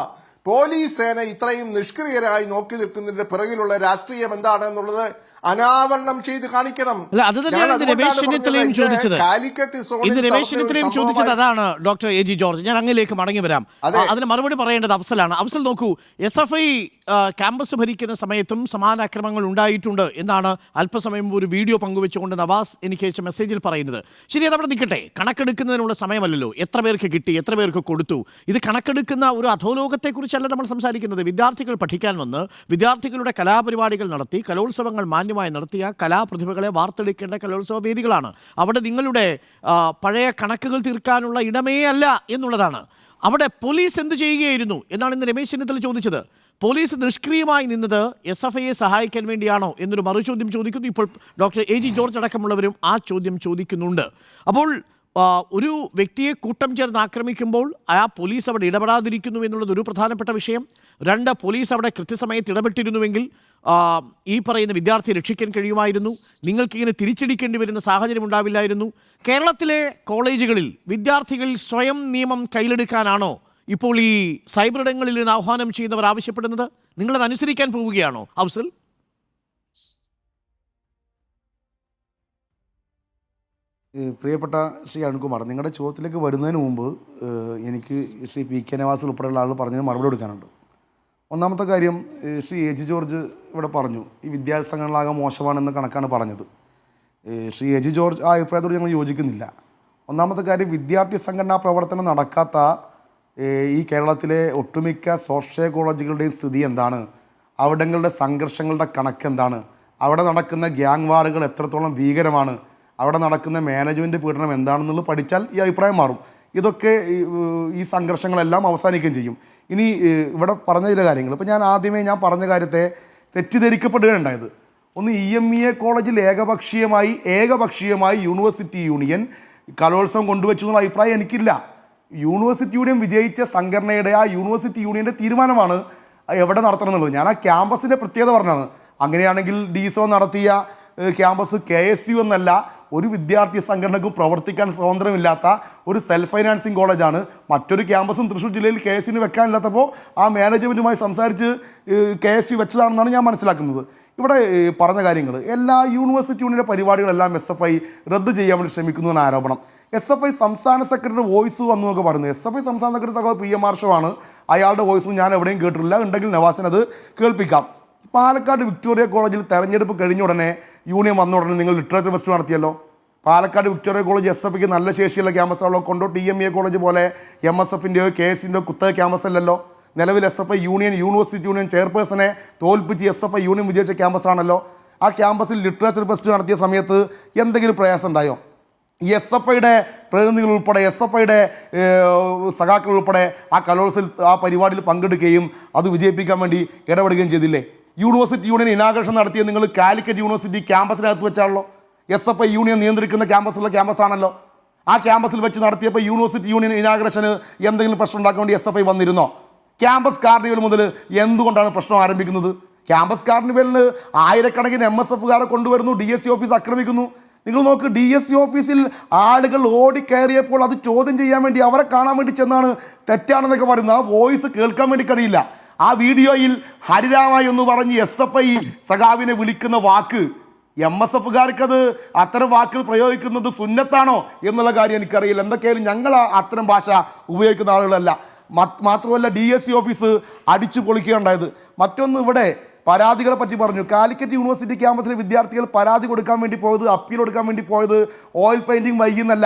പോലീസ് സേന ഇത്രയും നിഷ്ക്രിയരായി നോക്കി നിൽക്കുന്നതിന്റെ പിറകിലുള്ള രാഷ്ട്രീയം എന്താണെന്നുള്ളത് അനാവരണം ചെയ്ത് കാണിക്കണം. അല്ല, അത് തന്നെയാണ് ഇന്ന് രമേശ് ചെന്നിത്തലയും ചോദിച്ചത്. ഇന്ന് രമേശ് ചെന്നിത്തലയും ചോദിച്ചത് അതാണ്. ഡോക്ടർ എ ജി ജോർജ്, ഞാൻ അങ്ങിലേക്ക് മടങ്ങി വരാം. അതിന് മറുപടി പറയേണ്ടത് അഫ്സലാണ്. അഫ്സൽ നോക്കൂ, SFI ക്യാമ്പസ് ഭരിക്കുന്ന സമയത്തും സമാന അക്രമങ്ങൾ ഉണ്ടായിട്ടുണ്ട് എന്നാണ് അല്പസമയം ഒരു വീഡിയോ പങ്കുവെച്ചുകൊണ്ട് നവാസ് എനിക്ക് അയച്ച മെസ്സേജിൽ പറയുന്നത്. ശരി, അതവിടെ നിൽക്കട്ടെ. കണക്കെടുക്കുന്നതിനുള്ള സമയമല്ലല്ലോ. എത്ര പേർക്ക് കിട്ടി, എത്ര പേർക്ക് കൊടുത്തു, ഇത് കണക്കെടുക്കുന്ന ഒരു അധോലോകത്തെക്കുറിച്ചല്ല നമ്മൾ സംസാരിക്കുന്നത്. വിദ്യാർത്ഥികൾ പഠിക്കാൻ വന്ന് വിദ്യാർത്ഥികളുടെ കലാപരിപാടികൾ നടത്തി കലോത്സവങ്ങൾ മാന്യമായി നടത്തിയ കലാപ്രതിഭകളെ വാർത്തെടുക്കേണ്ട കലോത്സവ വേദികളാണ്. അവിടെ നിങ്ങളുടെ പഴയ കണക്കുകൾ തീർക്കാനുള്ള ഇടമേ അല്ല എന്നുള്ളതാണ്. അവിടെ പോലീസ് എന്ത് ചെയ്യുകയായിരുന്നു എന്നാണ് ഇന്ന് രമേശ് ചെന്നിത്തല ചോദിച്ചത്. പോലീസ് നിഷ്ക്രിയമായി നിന്നത് SFIയെ സഹായിക്കാൻ വേണ്ടിയാണോ എന്നൊരു മറുചോദ്യം ചോദിക്കുന്നു. ഇപ്പോൾ ഡോക്ടർ എ ജി ജോർജ് അടക്കമുള്ളവരും ആ ചോദ്യം ചോദിക്കുന്നുണ്ട്. അപ്പോൾ ഒരു വ്യക്തിയെ കൂട്ടം ചേർന്ന് ആക്രമിക്കുമ്പോൾ ആ പോലീസ് അവിടെ ഇടപെടാതിരിക്കുന്നു എന്നുള്ളത് ഒരു പ്രധാനപ്പെട്ട വിഷയം. 2, പോലീസ് അവിടെ കൃത്യസമയത്ത് ഇടപെട്ടിരുന്നുവെങ്കിൽ ഈ പറയുന്ന വിദ്യാർത്ഥിയെ രക്ഷിക്കാൻ കഴിയുമായിരുന്നു. നിങ്ങൾക്കിങ്ങനെ തിരിച്ചടിക്കേണ്ടി വരുന്ന സാഹചര്യം ഉണ്ടാവില്ലായിരുന്നു. കേരളത്തിലെ കോളേജുകളിൽ വിദ്യാർത്ഥികൾ സ്വയം നിയമം കയ്യിലെടുക്കാനാണോ ഇപ്പോൾ ഈ സൈബർ ഇടങ്ങളിൽ നിന്ന് ആഹ്വാനം ചെയ്യുന്നവർ ആവശ്യപ്പെടുന്നത്? നിങ്ങളത് അനുസരിക്കാൻ പോവുകയാണോ അഫ്സൽ? പ്രിയപ്പെട്ട ശ്രീ അരുൺകുമാർ, നിങ്ങളുടെ ചോദ്യത്തിലേക്ക് വരുന്നതിന് മുമ്പ് എനിക്ക് ശ്രീ PK നവാസ് ഉൾപ്പെടെയുള്ള ആൾ പറഞ്ഞതിന് മറുപടി കൊടുക്കാനുണ്ട്. ഒന്നാമത്തെ കാര്യം, ശ്രീ എ ജി ജോർജ് ഇവിടെ പറഞ്ഞു ഈ വിദ്യാർത്ഥി സംഘടനകളാകെ മോശമാണെന്ന കണക്കാണ് പറഞ്ഞത്. ശ്രീ എ ജി ജോർജ് ആ അഭിപ്രായത്തോട് ഞങ്ങൾ യോജിക്കുന്നില്ല. ഒന്നാമത്തെ കാര്യം, വിദ്യാർത്ഥി സംഘടനാ പ്രവർത്തനം നടക്കാത്ത ഈ കേരളത്തിലെ ഒട്ടുമിക്ക സ്വാശ്രയ കോളേജുകളുടെയും സ്ഥിതി എന്താണ്, അവിടങ്ങളുടെ സംഘർഷങ്ങളുടെ കണക്ക് എന്താണ്, അവിടെ നടക്കുന്ന ഗ്യാങ് വാറുകൾ എത്രത്തോളം ഭീകരമാണ്, അവിടെ നടക്കുന്ന മാനേജ്മെൻറ്റ് പീഡനം എന്താണെന്നുള്ളത് പഠിച്ചാൽ ഈ അഭിപ്രായം മാറും. ഇതൊക്കെ ഈ സംഘർഷങ്ങളെല്ലാം അവസാനിക്കുകയും ചെയ്യും. ഇനി ഇവിടെ പറഞ്ഞ ചില കാര്യങ്ങൾ, ഇപ്പോൾ ഞാൻ പറഞ്ഞ കാര്യത്തെ തെറ്റിദ്ധരിക്കപ്പെടുകയുണ്ടായത്. ഒന്ന്, EMEA കോളേജിൽ ഏകപക്ഷീയമായി യൂണിവേഴ്സിറ്റി യൂണിയൻ കലോത്സവം കൊണ്ടുവച്ചു എന്നുള്ള അഭിപ്രായം എനിക്കില്ല. യൂണിവേഴ്സിറ്റി യൂണിയൻ വിജയിച്ച സംഘടനയുടെ ആ യൂണിവേഴ്സിറ്റി യൂണിയൻ്റെ തീരുമാനമാണ് എവിടെ നടത്തണം എന്നുള്ളത്. ഞാൻ ആ ക്യാമ്പസിൻ്റെ പ്രത്യേകത പറഞ്ഞാണ്. അങ്ങനെയാണെങ്കിൽ DSO നടത്തിയ ക്യാമ്പസ് KSU എന്നല്ല, ഒരു വിദ്യാർത്ഥി സംഘടനക്കും പ്രവർത്തിക്കാൻ സ്വാതന്ത്ര്യമില്ലാത്ത ഒരു സെൽഫ് ഫൈനാൻസിങ് കോളേജാണ്. മറ്റൊരു ക്യാമ്പസും തൃശ്ശൂർ ജില്ലയിൽ KSUവിന് വെക്കാനില്ലാത്തപ്പോൾ ആ മാനേജ്മെൻറ്റുമായി സംസാരിച്ച് KSU വെച്ചതാണെന്നാണ് ഞാൻ മനസ്സിലാക്കുന്നത്. ഇവിടെ പറഞ്ഞ കാര്യങ്ങൾ, എല്ലാ യൂണിവേഴ്സിറ്റി യൂണിയൻ്റെ പരിപാടികളെല്ലാം SFI റദ്ദ് ചെയ്യാൻ വേണ്ടി ശ്രമിക്കുന്നു എന്ന ആരോപണം. SFI സംസ്ഥാന സെക്രട്ടറി വോയിസ് വന്നു എന്നൊക്കെ പറയുന്നത്. SFI സംസ്ഥാന സെക്രട്ടറി സഹോദരൻ PM ആണ്. അയാളുടെ വോയിസും ഞാൻ എവിടെയും കേട്ടിട്ടില്ല. ഉണ്ടെങ്കിൽ നവാസിന് അത് കേൾപ്പിക്കാം. പാലക്കാട് വിക്ടോറിയ കോളേജിൽ തെരഞ്ഞെടുപ്പ് കഴിഞ്ഞ ഉടനെ യൂണിയൻ വന്ന ഉടനെ നിങ്ങൾ ലിറ്ററേച്ചർ ഫെസ്റ്റ് നടത്തിയല്ലോ. പാലക്കാട് വിക്ടോറിയ കോളേജ് SFIക്ക് നല്ല ശേഷിയുള്ള ക്യാമ്പസാണല്ലോ. കൊണ്ടോട്ട് EMEA കോളേജ് പോലെ MSFൻ്റെയോ KSUവിൻ്റെയോ കുത്തക ക്യാമ്പസ് അല്ലല്ലോ. നിലവിൽ SFI യൂണിവേഴ്സിറ്റി യൂണിയൻ ചെയർപേഴ്സണെ തോൽപ്പിച്ച് SFI യൂണിയൻ വിജയിച്ച ക്യാമ്പസാണല്ലോ. ആ ക്യാമ്പസിൽ ലിറ്ററേച്ചർ ഫെസ്റ്റ് നടത്തിയ സമയത്ത് എന്തെങ്കിലും പ്രയാസം ഉണ്ടായോ? ഈ SFIയുടെ പ്രതിനിധികൾ ഉൾപ്പെടെ SFIയുടെ സഖാക്കൾ ഉൾപ്പെടെ ആ കലോത്സവത്തിൽ ആ പരിപാടിയിൽ പങ്കെടുക്കുകയും അത് വിജയിപ്പിക്കാൻ വേണ്ടി ഇടപെടുകയും ചെയ്തില്ലേ? യൂണിവേഴ്സിറ്റി യൂണിയൻ ഇനാഗ്രേഷൻ നടത്തിയത് നിങ്ങൾ കാലിക്കറ്റ് യൂണിവേഴ്സിറ്റി ക്യാമ്പസിനകത്ത് വെച്ചാണല്ലോ. SFI യൂണിയൻ നിയന്ത്രിക്കുന്ന ക്യാമ്പസാണല്ലോ. ആ ക്യാമ്പസിൽ വെച്ച് നടത്തിയപ്പോൾ യൂണിവേഴ്സിറ്റി യൂണിയൻ ഇനാഗ്രേഷന് എന്തെങ്കിലും പ്രശ്നം ഉണ്ടാക്കാൻ വേണ്ടി SFI വന്നിരുന്നോ? ക്യാമ്പസ് കാർണിവൽ മുതൽ എന്തുകൊണ്ടാണ് പ്രശ്നം ആരംഭിക്കുന്നത്? ക്യാമ്പസ് കാർണിവലിന് ആയിരക്കണക്കിന് MSFകാരെ കൊണ്ടുവരുന്നു, DSC ഓഫീസ് ആക്രമിക്കുന്നു. നിങ്ങൾ നോക്ക്, DSC ഓഫീസിൽ ആളുകൾ ഓടിക്കയറിയപ്പോൾ അത് ചോദ്യം ചെയ്യാൻ വേണ്ടി അവരെ കാണാൻ വേണ്ടി ചെന്നാണ് തെറ്റാണെന്നൊക്കെ പറയുന്നത്. ആ വോയിസ് കേൾക്കാൻ വേണ്ടി കഴിയില്ല. ആ വീഡിയോയിൽ ഹരിരാമായി എന്ന് പറഞ്ഞ് SFI സഖാവിനെ വിളിക്കുന്ന വാക്ക് MSFകാർക്കത് അത്തരം വാക്കുകൾ പ്രയോഗിക്കുന്നത് സുന്നത്താണോ എന്നുള്ള കാര്യം എനിക്കറിയില്ല. എന്തൊക്കെയായാലും ഞങ്ങൾ അത്തരം ഭാഷ ഉപയോഗിക്കുന്ന ആളുകളല്ല. മാത്രമല്ല DSC ഓഫീസ് അടിച്ചു പൊളിക്കുകയുണ്ടായത്. മറ്റൊന്ന്, ഇവിടെ പരാതികളെ പറ്റി പറഞ്ഞു. കാലിക്കറ്റ് യൂണിവേഴ്സിറ്റി ക്യാമ്പസിലെ വിദ്യാർത്ഥികൾ പരാതി കൊടുക്കാൻ വേണ്ടി പോയത്, അപ്പീൽ കൊടുക്കാൻ വേണ്ടി പോയത് ഓയിൽ പെയിൻറ്റിങ് വൈകുന്നല്ല,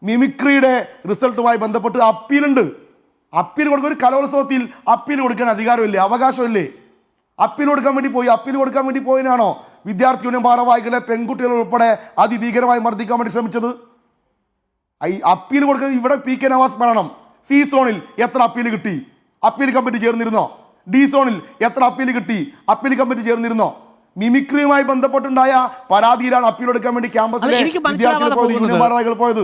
മിമിക്രിയുടെ റിസൾട്ടുമായി ബന്ധപ്പെട്ട് അപ്പീലുണ്ട്. അപ്പീൽ കൊടുക്കുക, ഒരു കലോത്സവത്തിൽ അപ്പീൽ കൊടുക്കാൻ അധികാരമില്ലേ, അവകാശമില്ലേ? അപ്പീൽ കൊടുക്കാൻ വേണ്ടി പോയതിനാണോ വിദ്യാർത്ഥി യൂണിയൻ ഭാരവാഹികളെ പെൺകുട്ടികൾ ഉൾപ്പെടെ അതിഭീകരമായി മർദ്ദിക്കാൻ വേണ്ടി ശ്രമിച്ചത്? അപ്പീൽ കൊടുക്കുക. ഇവിടെ PK നവാസ് പറയണം, C സോണിൽ എത്ര അപ്പീൽ കിട്ടി? Appeal committee ചേർന്നിരുന്നോ? D സോണിൽ എത്ര അപ്പീൽ കിട്ടി? Appeal committee ചേർന്നിരുന്നോ? മിമിക്രിയുമായി ബന്ധപ്പെട്ടുണ്ടായ പരാതിയിലാണ് അപ്പീൽ എടുക്കാൻ വേണ്ടി ക്യാമ്പസിലെ വിദ്യാർത്ഥികൾ പോയത്, യൂണിയൻ ഭാരവാഹികൾ പോയത്.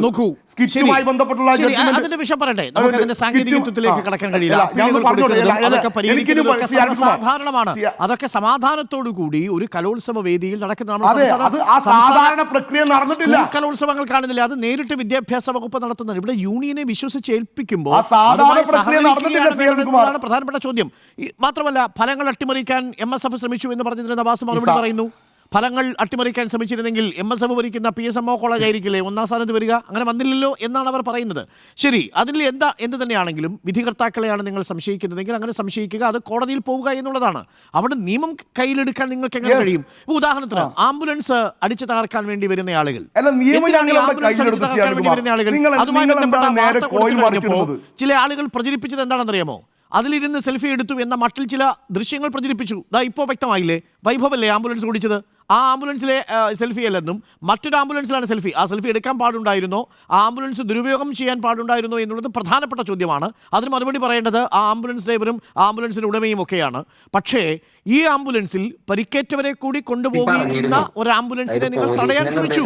സ്കിറ്റുമായി ബന്ധപ്പെട്ടുള്ള സാധാരണമാണ്. അതൊക്കെ സമാധാനത്തോടു കൂടി ഒരു കലോത്സവ വേദിയിൽ നടക്കുന്ന സാധാരണ പ്രക്രിയ നടന്നിട്ടില്ല. കലോത്സവങ്ങൾ കാണുന്നില്ല, അത് നേരിട്ട് വിദ്യാഭ്യാസ വകുപ്പ് നടത്തുന്നത്. ഇവിടെ യൂണിയനെ വിശ്വസിച്ച് ഏൽപ്പിക്കുമ്പോൾ പ്രധാനപ്പെട്ട ചോദ്യം. മാത്രമല്ല, ഫലങ്ങൾ അട്ടിമറിക്കാൻ MSF ശ്രമിച്ചു എന്ന് പറഞ്ഞതിന് നവാസ് മറുപടി പറയുന്നു. ഫലങ്ങൾ അട്ടിമറിക്കാൻ ശ്രമിച്ചിരുന്നെങ്കിൽ MSF ഭരിക്കുന്ന PSMO കോളേജ് ആയിരിക്കില്ലേ ഒന്നാം സ്ഥാനത്ത് വരിക? അങ്ങനെ വന്നില്ലല്ലോ എന്നാണ് അവർ പറയുന്നത്. ശരി, അതിൽ എന്ത് തന്നെയാണെങ്കിലും വിധികർത്താക്കളെയാണ് നിങ്ങൾ സംശയിക്കുന്നതെങ്കിൽ അങ്ങനെ സംശയിക്കുക, അത് കോടതിയിൽ പോവുക എന്നുള്ളതാണ്. അവിടെ നിയമം കയ്യിലെടുക്കാൻ നിങ്ങൾക്ക് എങ്ങനെ കഴിയും? ഉദാഹരണത്തിന് ആംബുലൻസ് അടിച്ചു തകർക്കാൻ വേണ്ടി വരുന്ന ആളുകൾ, ചില ആളുകൾ പ്രചരിപ്പിച്ചത് എന്താണെന്നറിയാമോ? അതിലിരുന്ന് സെൽഫി എടുത്തു എന്ന മട്ടിൽ ചില ദൃശ്യങ്ങൾ പ്രചരിപ്പിച്ചു. ഇപ്പോൾ വ്യക്തമായില്ലേ, വൈഭവല്ലേ ആംബുലൻസ് ഓടിച്ചത്? ആ ആംബുലൻസിലെ സെൽഫി അല്ലെന്നും മറ്റൊരു ആംബുലൻസിലാണ് സെൽഫി. ആ സെൽഫി എടുക്കാൻ പാടുണ്ടായിരുന്നോ? ആ ആംബുലൻസ് ദുരുപയോഗം ചെയ്യാൻ പാടുണ്ടായിരുന്നോ എന്നുള്ളത് പ്രധാനപ്പെട്ട ചോദ്യമാണ്. അതിന് മറുപടി പറയേണ്ടത് ആ ആംബുലൻസ് ഡ്രൈവറും ആംബുലൻസിന്റെ ഉടമയും ഒക്കെയാണ്. പക്ഷേ ഈ ആംബുലൻസിൽ പരിക്കേറ്റവരെ കൂടി കൊണ്ടുപോകുന്ന ഒരു ആംബുലൻസിനെ നിങ്ങൾ തടയാൻ ശ്രമിച്ചു.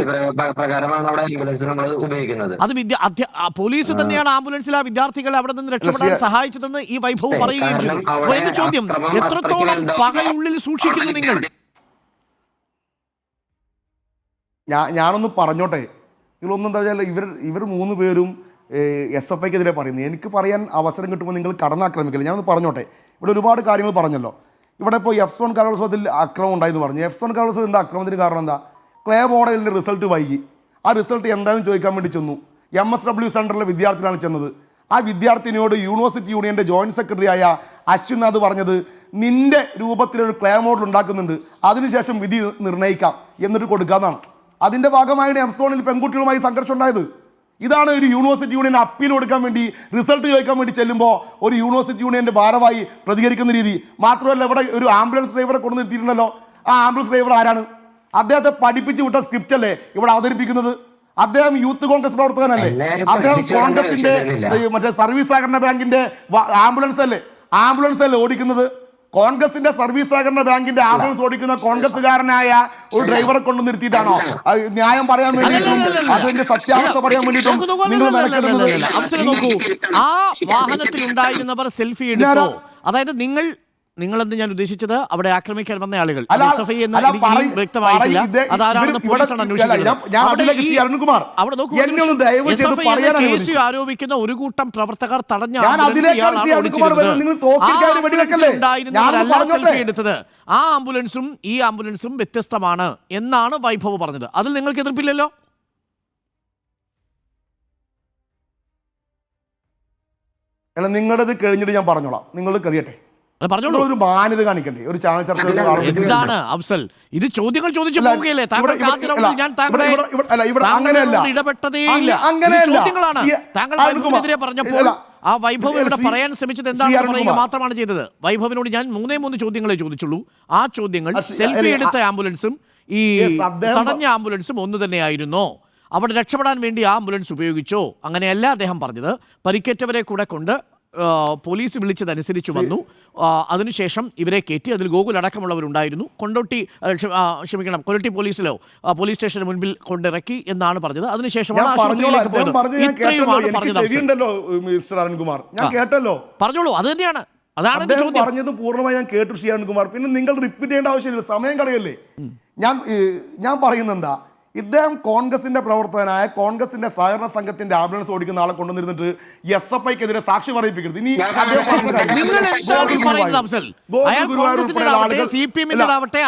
അത് പോലീസ് തന്നെയാണ് ആംബുലൻസിലെ വിദ്യാർത്ഥികളെ അവിടെ നിന്ന് രക്ഷപ്പെടാൻ സഹായിച്ചതെന്ന് ഈ വൈഭവ് പറയുകയും ചെയ്തു. അപ്പോൾ എന്റെ ചോദ്യം, എത്രത്തോളം പകയുള്ളിൽ സൂക്ഷിക്കുന്നു നിങ്ങൾ? ഞാനൊന്ന് പറഞ്ഞോട്ടെ. നിങ്ങളൊന്നും എന്താ വെച്ചാൽ ഇവർ 3 പേരും SFIക്കെതിരെ പറയുന്നത്. എനിക്ക് പറയാൻ അവസരം കിട്ടുമ്പോൾ നിങ്ങൾ കടന്നാക്രമിക്കില്ല. ഞാനൊന്ന് പറഞ്ഞോട്ടെ. ഇവിടെ ഒരുപാട് കാര്യങ്ങൾ പറഞ്ഞല്ലോ. ഇവിടെ ഇപ്പോൾ F1 കലോത്സവത്തിൽ അക്രമം ഉണ്ടായെന്ന് പറഞ്ഞു. F1 കലോത്സവത്തിൽ എന്താ അക്രമത്തിന് കാരണം? എന്താ? ക്ലേ മോഡലിൻ്റെ റിസൾട്ട് വൈകി. ആ റിസൾട്ട് എന്താണെന്ന് ചോദിക്കാൻ വേണ്ടി ചെന്നു. MSW സെൻറ്ററിലെ വിദ്യാർത്ഥിനാണ് ചെന്നത്. ആ വിദ്യാർത്ഥിനിയോട് യൂണിവേഴ്സിറ്റി യൂണിയൻ്റെ ജോയിൻറ്റ് സെക്രട്ടറി ആയ അശ്വിനാഥ് പറഞ്ഞത്, നിന്റെ രൂപത്തിലൊരു ക്ലേ മോഡൽ ഉണ്ടാക്കുന്നുണ്ട്, അതിനുശേഷം വിധി നിർണ്ണയിക്കാം എന്നിട്ട് കൊടുക്കാമെന്നാണ്. അതിൻ്റെ ഭാഗമായാണ് F1 പെൺകുട്ടികളുമായി സംഘർഷം ഉണ്ടായത്. ഇതാണ് ഒരു യൂണിവേഴ്സിറ്റി യൂണിയൻ അപ്പീൽ കൊടുക്കാൻ വേണ്ടി, റിസൾട്ട് ചോദിക്കാൻ വേണ്ടി ചെല്ലുമ്പോൾ ഒരു യൂണിവേഴ്സിറ്റി യൂണിയൻ്റെ ഭാരവാഹി പ്രതികരിക്കുന്ന രീതി. മാത്രമല്ല, ഇവിടെ ഒരു ആംബുലൻസ് ഡ്രൈവറെ കൊണ്ടു നിർത്തിയിട്ടുണ്ടല്ലോ. ആ ആംബുലൻസ് ഡ്രൈവർ ആരാണ്? അദ്ദേഹത്തെ പഠിപ്പിച്ച് വിട്ട സ്ക്രിപ്റ്റ് അല്ലേ ഇവിടെ അവതരിപ്പിക്കുന്നത്? അദ്ദേഹം യൂത്ത് കോൺഗ്രസ് പ്രവർത്തകനല്ലേ? അദ്ദേഹം കോൺഗ്രസിന്റെ മറ്റേ സർവീസ് സഹകരണ ബാങ്കിന്റെ ആംബുലൻസ് അല്ലേ ഓടിക്കുന്നത്? കോൺഗ്രസിന്റെ സർവീസ് സഹകരണ ബാങ്കിന്റെ ആംബുലൻസ് ഓടിക്കുന്ന കോൺഗ്രസ്സുകാരനായ ഒരു ഡ്രൈവറെ കൊണ്ട് നിർത്തിയിട്ടാണോ ന്യായം പറയാൻ വേണ്ടിയിട്ടും അതിന്റെ സത്യാവസ്ഥ പറയാൻ വേണ്ടിയിട്ടും നിങ്ങൾ മെനക്കെടുന്നത്? ആ വാഹനത്തിൽ ഉണ്ടായിരുന്നവർ സെൽഫി എടുത്തോ? അതായത് നിങ്ങളെന്ന് ഞാൻ ഉദ്ദേശിച്ചത് അവിടെ ആക്രമിക്കാൻ വന്ന ആളുകൾ വ്യക്തമായിട്ടില്ല. ആരോപിക്കുന്ന ഒരു കൂട്ടം പ്രവർത്തകർ തടഞ്ഞ എടുത്തത് ആ ആംബുലൻസും ഈ ആംബുലൻസും വ്യത്യസ്തമാണ് എന്നാണ് വൈഭവ് പറഞ്ഞത്. അതിൽ നിങ്ങൾക്ക് എതിർപ്പില്ലല്ലോ? അല്ല, നിങ്ങളത് കഴിഞ്ഞിട്ട് ഞാൻ പറഞ്ഞോളാം. നിങ്ങൾ കഴിയട്ടെ. ഒരു മാന്യത കാണിക്കണ്ടേ ഒരു ചാനൽ ചർച്ച? എന്താണ് അഫ്സൽ, ഇത് ചോദ്യങ്ങൾ ചോദിച്ചു പോവുകയല്ലേ? താങ്കളെതിരെ പറഞ്ഞപ്പോൾ ആ വൈഭവ് ഇവിടെ പറയാൻ ശ്രമിച്ചത് എന്താണെന്ന് പറയുക മാത്രമാണ് ചെയ്തത്. വൈഭവിനോട് ഞാൻ 3 ചോദ്യങ്ങളെ ചോദിച്ചുള്ളൂ. ആ ചോദ്യങ്ങൾ സെൽഫി എടുത്ത ആംബുലൻസും ഈ തടഞ്ഞ ആംബുലൻസും ഒന്ന് തന്നെയായിരുന്നോ? അവിടെ രക്ഷപ്പെടാൻ വേണ്ടി ആ ആംബുലൻസ് ഉപയോഗിച്ചോ? അങ്ങനെയല്ല അദ്ദേഹം പറഞ്ഞത്. പരിക്കേറ്റവരെ കൂടെ കൊണ്ട് പോലീസ് വിളിച്ചതനുസരിച്ച് വന്നു. അതിനുശേഷം ഇവരെ കയറ്റി. അതിൽ ഗോകുൽ അടക്കമുള്ളവരുണ്ടായിരുന്നു. കൊരട്ടി പോലീസ് സ്റ്റേഷന് മുൻപിൽ കൊണ്ടിറക്കി എന്നാണ് പറഞ്ഞത്. അതിനുശേഷമാണ് ആശുപത്രിയിലേക്ക് പോയത്. ഇത്രയുമാണ് പറഞ്ഞത്. പറഞ്ഞോളൂ, അത് തന്നെയാണ്. അതാണ് പറഞ്ഞത്. പൂർണ്ണമായി ഞാൻ കേട്ടു ശ്രീ അരുൺകുമാർ. പിന്നെ നിങ്ങൾ റിപ്പീറ്റ് ചെയ്യേണ്ട ആവശ്യമില്ല, സമയം കളയല്ലേ. ഞാൻ പറയുന്നെന്താ, ഇദ്ദേഹം കോൺഗ്രസിന്റെ പ്രവർത്തകനായ കോൺഗ്രസിന്റെ സഹകരണ സംഘത്തിന്റെ ആംബുലൻസ് ഓടിക്കുന്ന ആളെ കൊണ്ടുവന്നിരുന്നിട്ട് SFIക്കെതിരെ സാക്ഷി പറയിപ്പിക്കരുത്. ഇനി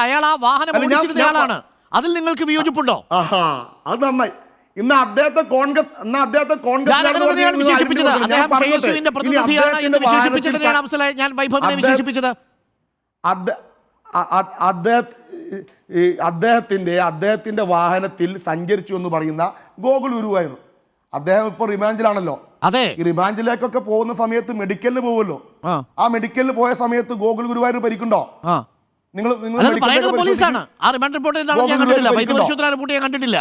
അയാൾ ആ വാഹനം ഓടിച്ചിരുന്ന ആളാണ്. അതിൽ നിങ്ങൾക്ക് വിയോജിപ്പുണ്ടോ? അത് നന്നായി. ഇന്ന് അദ്ദേഹത്തെ കോൺഗ്രസ് അദ്ദേഹത്തിന്റെ വാഹനത്തിൽ സഞ്ചരിച്ചു എന്ന് പറയുന്ന ഗോകുൽ ഗുരുവായൂർ, അദ്ദേഹം ഇപ്പോൾ റിമാൻഡിലാണല്ലോ. അതെ, ഈ റിമാൻഡിലേക്കൊക്കെ പോകുന്ന സമയത്ത് മെഡിക്കലിന് പോകുമല്ലോ. ആ മെഡിക്കലിന് പോയ സമയത്ത് ഗോകുൽ ഗുരുവായൂർ പരിക്കുണ്ടോ? കണ്ടിട്ടില്ല.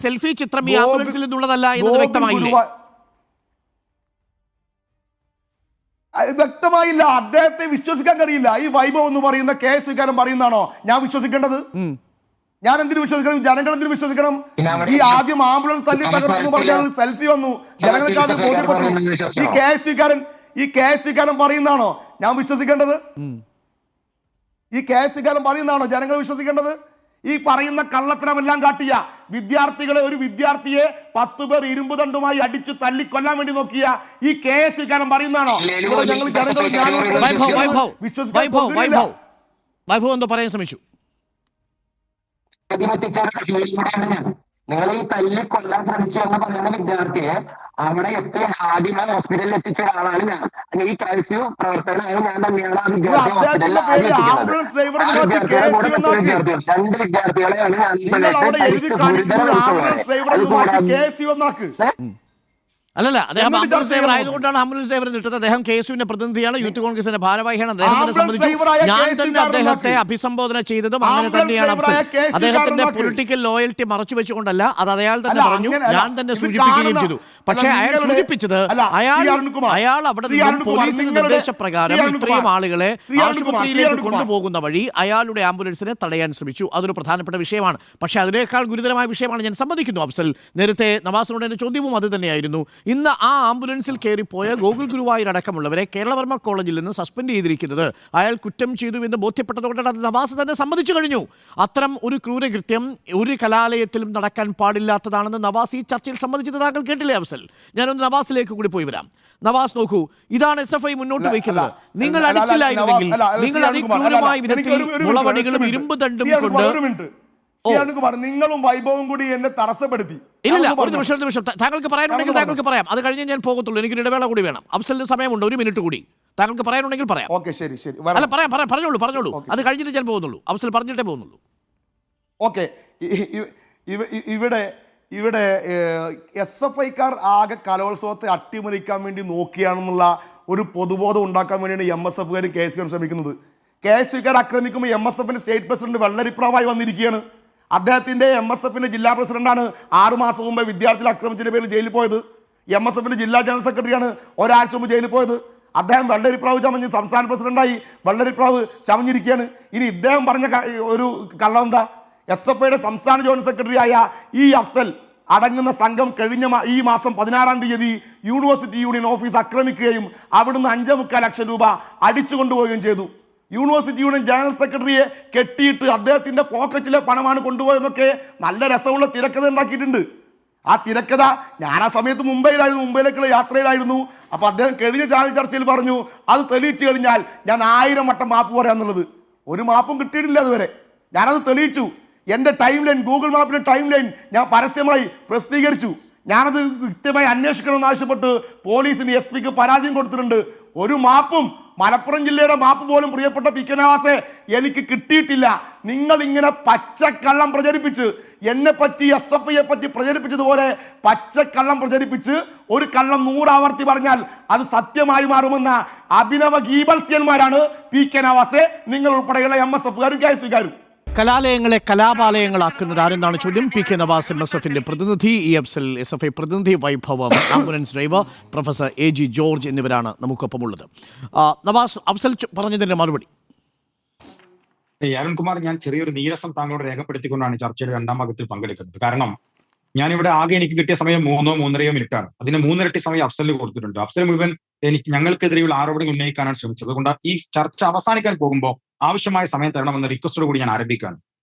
സെൽഫി ചിത്രം ഈ ആംബുലൻസിൽ നിന്നുള്ളതല്ല എന്ന് വ്യക്തമായില്ല. അദ്ദേഹത്തെ വിശ്വസിക്കാൻ കഴിയില്ല. ഈ വൈഭവ് എന്ന് പറയുന്ന KS വികാരം പറയുന്നതാണോ ഞാൻ വിശ്വസിക്കേണ്ടത്? ഞാൻ എന്തിനു വിശ്വസിക്കണം? ജനങ്ങൾ എന്തിനു വിശ്വസിക്കണം? ഈ ആദ്യം ആംബുലൻസ് തല്ലി തകർത്തു പറഞ്ഞാൽ സെൽഫി വന്നു, ജനങ്ങൾക്ക് അത് ബോധ്യപ്പെട്ടു. ഈ KS വികാരം പറയുന്നതാണോ ഞാൻ വിശ്വസിക്കേണ്ടത്? ഈ KS വികാരം പറയുന്നതാണോ ജനങ്ങൾ വിശ്വസിക്കേണ്ടത്? ഈ പറയുന്ന കള്ളത്തരമെല്ലാം കാട്ടിയ വിദ്യാർത്ഥികളെ, ഒരു വിദ്യാർത്ഥിയെ 10 പേർ ഇരുമ്പ് ദണ്ടുമായി അടിച്ചു തല്ലിക്കൊല്ലാൻ വേണ്ടി നോക്കിയ ഈ KS കാരൻ പറയുന്നതാണോ ഇവിടെ ഞങ്ങൾ വൈഭവ് എന്തോ പറയാൻ ശ്രമിച്ചു. നിങ്ങൾ ഈ തല്ലി കൊല്ലാൻ ശ്രമിച്ചു എന്ന് പറയുന്ന വിദ്യാർത്ഥിയെ അവിടെ ആദ്യമായി ഹോസ്പിറ്റലിൽ എത്തിച്ച ഒരാളാണ് ഞാൻ. ഈ KSU പ്രവർത്തകനായ ഞാൻ തന്നെയാണ് ആ വിദ്യാർത്ഥിയെ ഹോസ്പിറ്റലിൽ രണ്ട് വിദ്യാർത്ഥികളെയാണ് ഞാൻ അല്ലല്ല, അദ്ദേഹം ആംബുലൻസ് ഡ്രൈവർ ആയതുകൊണ്ടാണ് ആംബുലൻസ് ഡ്രൈവർ ഇട്ടത്. അദ്ദേഹം KSUവിന്റെ പ്രതിനിധിയാണ്, യൂത്ത് കോൺഗ്രസിന്റെ ഭാരവാഹിയാണ്. അദ്ദേഹത്തിനെ സംബന്ധിച്ചു ഞാൻ തന്നെ അദ്ദേഹത്തെ അഭിസംബോധന ചെയ്തതും അങ്ങനെ തന്നെയാണ്. അദ്ദേഹത്തിന്റെ പൊളിറ്റിക്കൽ ലോയൽറ്റി മറച്ചു വെച്ചുകൊണ്ടല്ല, അത് അയാൾ തന്നെ പറഞ്ഞു, ഞാൻ തന്നെ സൂചിപ്പിക്കുകയും ചെയ്തു. പക്ഷേ അയാൾ സൂചിപ്പിച്ചത് അയാൾ അവിടെ നിന്ന് പോലീസിന്റെ നിർദ്ദേശപ്രകാരം ഇത്രയും ആളുകളെ ആശുപത്രിയിലേക്ക് കൊണ്ടുപോകുന്ന വഴി അയാളുടെ ആംബുലൻസിനെ തടയാൻ ശ്രമിച്ചു. അതൊരു പ്രധാനപ്പെട്ട വിഷയമാണ്. പക്ഷേ അതിനേക്കാൾ ഗുരുതരമായ വിഷയമാണ്, ഞാൻ സമ്മതിക്കുന്നു അഫ്സൽ. നേരത്തെ നവാസിനോട് എന്റെ ചോദ്യവും അത് തന്നെയായിരുന്നു. ഇന്ന് ആ ആംബുലൻസിൽ കയറിപ്പോയ ഗോകുൽ ഗുരുവായൂർ അടക്കമുള്ളവരെ കേരളവർമ്മ കോളേജിൽ നിന്ന് സസ്പെൻഡ് ചെയ്തിരിക്കുന്നത് അയാൾ കുറ്റം ചെയ്തു എന്ന് ബോധ്യപ്പെട്ടതുകൊണ്ടാണ് അത് നവാസ് തന്നെ സമ്മതിച്ചു കഴിഞ്ഞു. അത്തരം ഒരു ക്രൂരകൃത്യം ഒരു കലാലയത്തിലും നടക്കാൻ പാടില്ലാത്തതാണെന്ന് നവാസ് ഈ ചർച്ചയിൽ സമ്മതിച്ചത് താങ്കൾ കേട്ടില്ലേ അഫ്സൽ? ഞാനൊന്ന് നവാസിലേക്ക് കൂടി പോയി വരാം. നവാസ് നോക്കൂ, ഇതാണ് SFI മുന്നോട്ട് വയ്ക്കുന്നത്. നിങ്ങൾ അടിച്ചില്ലായിരുന്നെങ്കിൽ, നിങ്ങൾ അതിക്രൂരമായ വിധത്തിൽ മുളവടികളും ഇരുമ്പ് തണ്ടും കൊണ്ട് നിങ്ങളും വൈഭവം കൂടി എന്നെ തടസ്സപ്പെടുത്തി. ഇല്ല, ഒരു നിമിഷം താങ്കൾക്ക് പറയാനുണ്ടെങ്കിൽ താങ്കൾക്ക് പറയാം. അത് കഴിഞ്ഞ് ഞാൻ പോകത്തുള്ളൂ, എനിക്ക് ഇടവേള കൂടി വേണം. അഫ്സലിന് സമയമുണ്ട്, 1 മിനിറ്റ് കൂടി. താങ്കൾക്ക് പറയാനുണ്ടെങ്കിൽ പറയാം. ഓക്കെ, ശരി. അല്ല, പറഞ്ഞോളൂ. അത് കഴിഞ്ഞിട്ട് ഞാൻ പോകുന്നുള്ളൂ. അഫ്സൽ പറഞ്ഞിട്ടേ പോകുന്നുള്ളൂ. ഓക്കെ, ഇവിടെ SFIക്കാർ ആകെ കലോത്സവത്തെ അട്ടിമറിക്കാൻ വേണ്ടി നോക്കിയാണെന്നുള്ള ഒരു പൊതുബോധം ഉണ്ടാക്കാൻ വേണ്ടിയാണ് MSFകാരും KSUകാരും ശ്രമിക്കുന്നത്. KSUക്കാർ ആക്രമിക്കുമ്പോൾ MSFന്റെ സ്റ്റേറ്റ് പ്രസിഡന്റ് വെള്ളരിപ്രാവായി വന്നിരിക്കുകയാണ്. അദ്ദേഹത്തിൻ്റെ MSFന്റെ ജില്ലാ പ്രസിഡന്റാണ് 6 മാസം മുമ്പ് വിദ്യാർത്ഥികളെ ആക്രമിച്ചതിൻ്റെ പേരിൽ ജയിലിൽ പോയത്. MSFന്റെ ജില്ലാ ജനറൽ സെക്രട്ടറിയാണ് ഒരാഴ്ച മുമ്പ് ജയിലിൽ പോയത്. അദ്ദേഹം വെള്ളരിപ്രാവ് ചമഞ്ഞ് സംസ്ഥാന പ്രസിഡന്റായി വെള്ളരിപ്രാവ് ചമഞ്ഞിരിക്കുകയാണ്. ഇനി ഇദ്ദേഹം പറഞ്ഞ ഒരു കള്ളം എന്താ? SFIയുടെ സംസ്ഥാന ജോയിന്റ് സെക്രട്ടറിയായ ഈ അഫ്സൽ അടങ്ങുന്ന സംഘം കഴിഞ്ഞ ഈ മാസം 16-ാം തീയതി യൂണിവേഴ്സിറ്റി യൂണിയൻ ഓഫീസ് ആക്രമിക്കുകയും അവിടുന്ന് 5.25 ലക്ഷം രൂപ അടിച്ചു കൊണ്ടുപോവുകയും ചെയ്തു. യൂണിവേഴ്സിറ്റി യൂണിയൻ ജനറൽ സെക്രട്ടറിയെ കെട്ടിയിട്ട് അദ്ദേഹത്തിൻ്റെ പോക്കറ്റിലെ പണമാണ് കൊണ്ടുപോയതെന്നൊക്കെ നല്ല രസമുള്ള തിരക്കഥ ഉണ്ടാക്കിയിട്ടുണ്ട്. ആ തിരക്കഥ ഞാൻ ആ സമയത്ത് മുംബൈയിലേക്കുള്ള യാത്രയിലായിരുന്നു. അപ്പോൾ അദ്ദേഹം കഴിഞ്ഞ ചാനൽ ചർച്ചയിൽ പറഞ്ഞു, അത് തെളിയിച്ചു കഴിഞ്ഞാൽ ഞാൻ 1000 വട്ടം മാപ്പ് പറയാമെന്നുള്ളത്. ഒരു മാപ്പും കിട്ടിയിട്ടില്ല അതുവരെ. ഞാനത് തെളിയിച്ചു. എൻ്റെ ടൈം ലൈൻ, ഗൂഗിൾ മാപ്പിൻ്റെ ടൈം ലൈൻ ഞാൻ പരസ്യമായി പ്രസിദ്ധീകരിച്ചു. ഞാനത് കൃത്യമായി അന്വേഷിക്കണമെന്ന് ആവശ്യപ്പെട്ട് പോലീസിന് SP പരാതിയും കൊടുത്തിട്ടുണ്ട്. ഒരു മാപ്പും, മലപ്പുറം ജില്ലയുടെ മാപ്പ് പോലും പ്രിയപ്പെട്ട PK നവാസെ എനിക്ക് കിട്ടിയിട്ടില്ല. നിങ്ങൾ ഇങ്ങനെ പച്ചക്കള്ളം പ്രചരിപ്പിച്ച് എന്നെ പറ്റി SFIയെ പറ്റി പ്രചരിപ്പിച്ചതുപോലെ പച്ചക്കള്ളം പ്രചരിപ്പിച്ച് ഒരു കള്ളം 100 ആവർത്തി പറഞ്ഞാൽ അത് സത്യമായി മാറുമെന്ന അഭിനവ ഗീബൽസ്യന്മാരാണ് PK നവാസെ, നിങ്ങൾ ഉൾപ്പെടെയുള്ള MSFകാരും KSUകാരും. കലാലയങ്ങളെ കലാപാലയങ്ങളാക്കുന്നത് ആരെന്നാണ് ചോദ്യം. PK നവാസ് MSFന്റെ പ്രതിനിധി, അഫ്സൽ SFI പ്രതിനിധി, വൈഭവം ambulance driver, professor AG George എന്നിവരാണ് നമുക്കൊപ്പമുള്ളത്. നവാസ്, അഫ്സൽ പറഞ്ഞതിന്റെ മറുപടി. അരുൺകുമാർ, ഞാൻ ചെറിയൊരു നീരസം താങ്കളോട് രേഖപ്പെടുത്തിക്കൊണ്ടാണ് ചർച്ചയുടെ 2ാം ഭാഗത്തിൽ പങ്കെടുക്കുന്നത്. കാരണം ഞാനിവിടെ ആകെ എനിക്ക് കിട്ടിയ സമയം 3-3.5 മിനിറ്റാണ്. അതിന് 3 ഇരട്ടി സമയം അഫ്സലിന് കൊടുത്തിട്ടുണ്ട്. അഫ്സൽ മുഴുവൻ ഞങ്ങൾക്കെതിരെയുള്ള ആരോപണങ്ങൾ ഉന്നയിക്കാനാണ് ശ്രമിച്ചത്. അതുകൊണ്ട് ഈ ചർച്ച അവസാനിക്കാൻ പോകുമ്പോൾ ആവശ്യമായ സമയം തരണമെന്ന റിക്വസ്റ്റോട് കൂടി ഞാൻ ആരംഭിക്കുകയാണ്.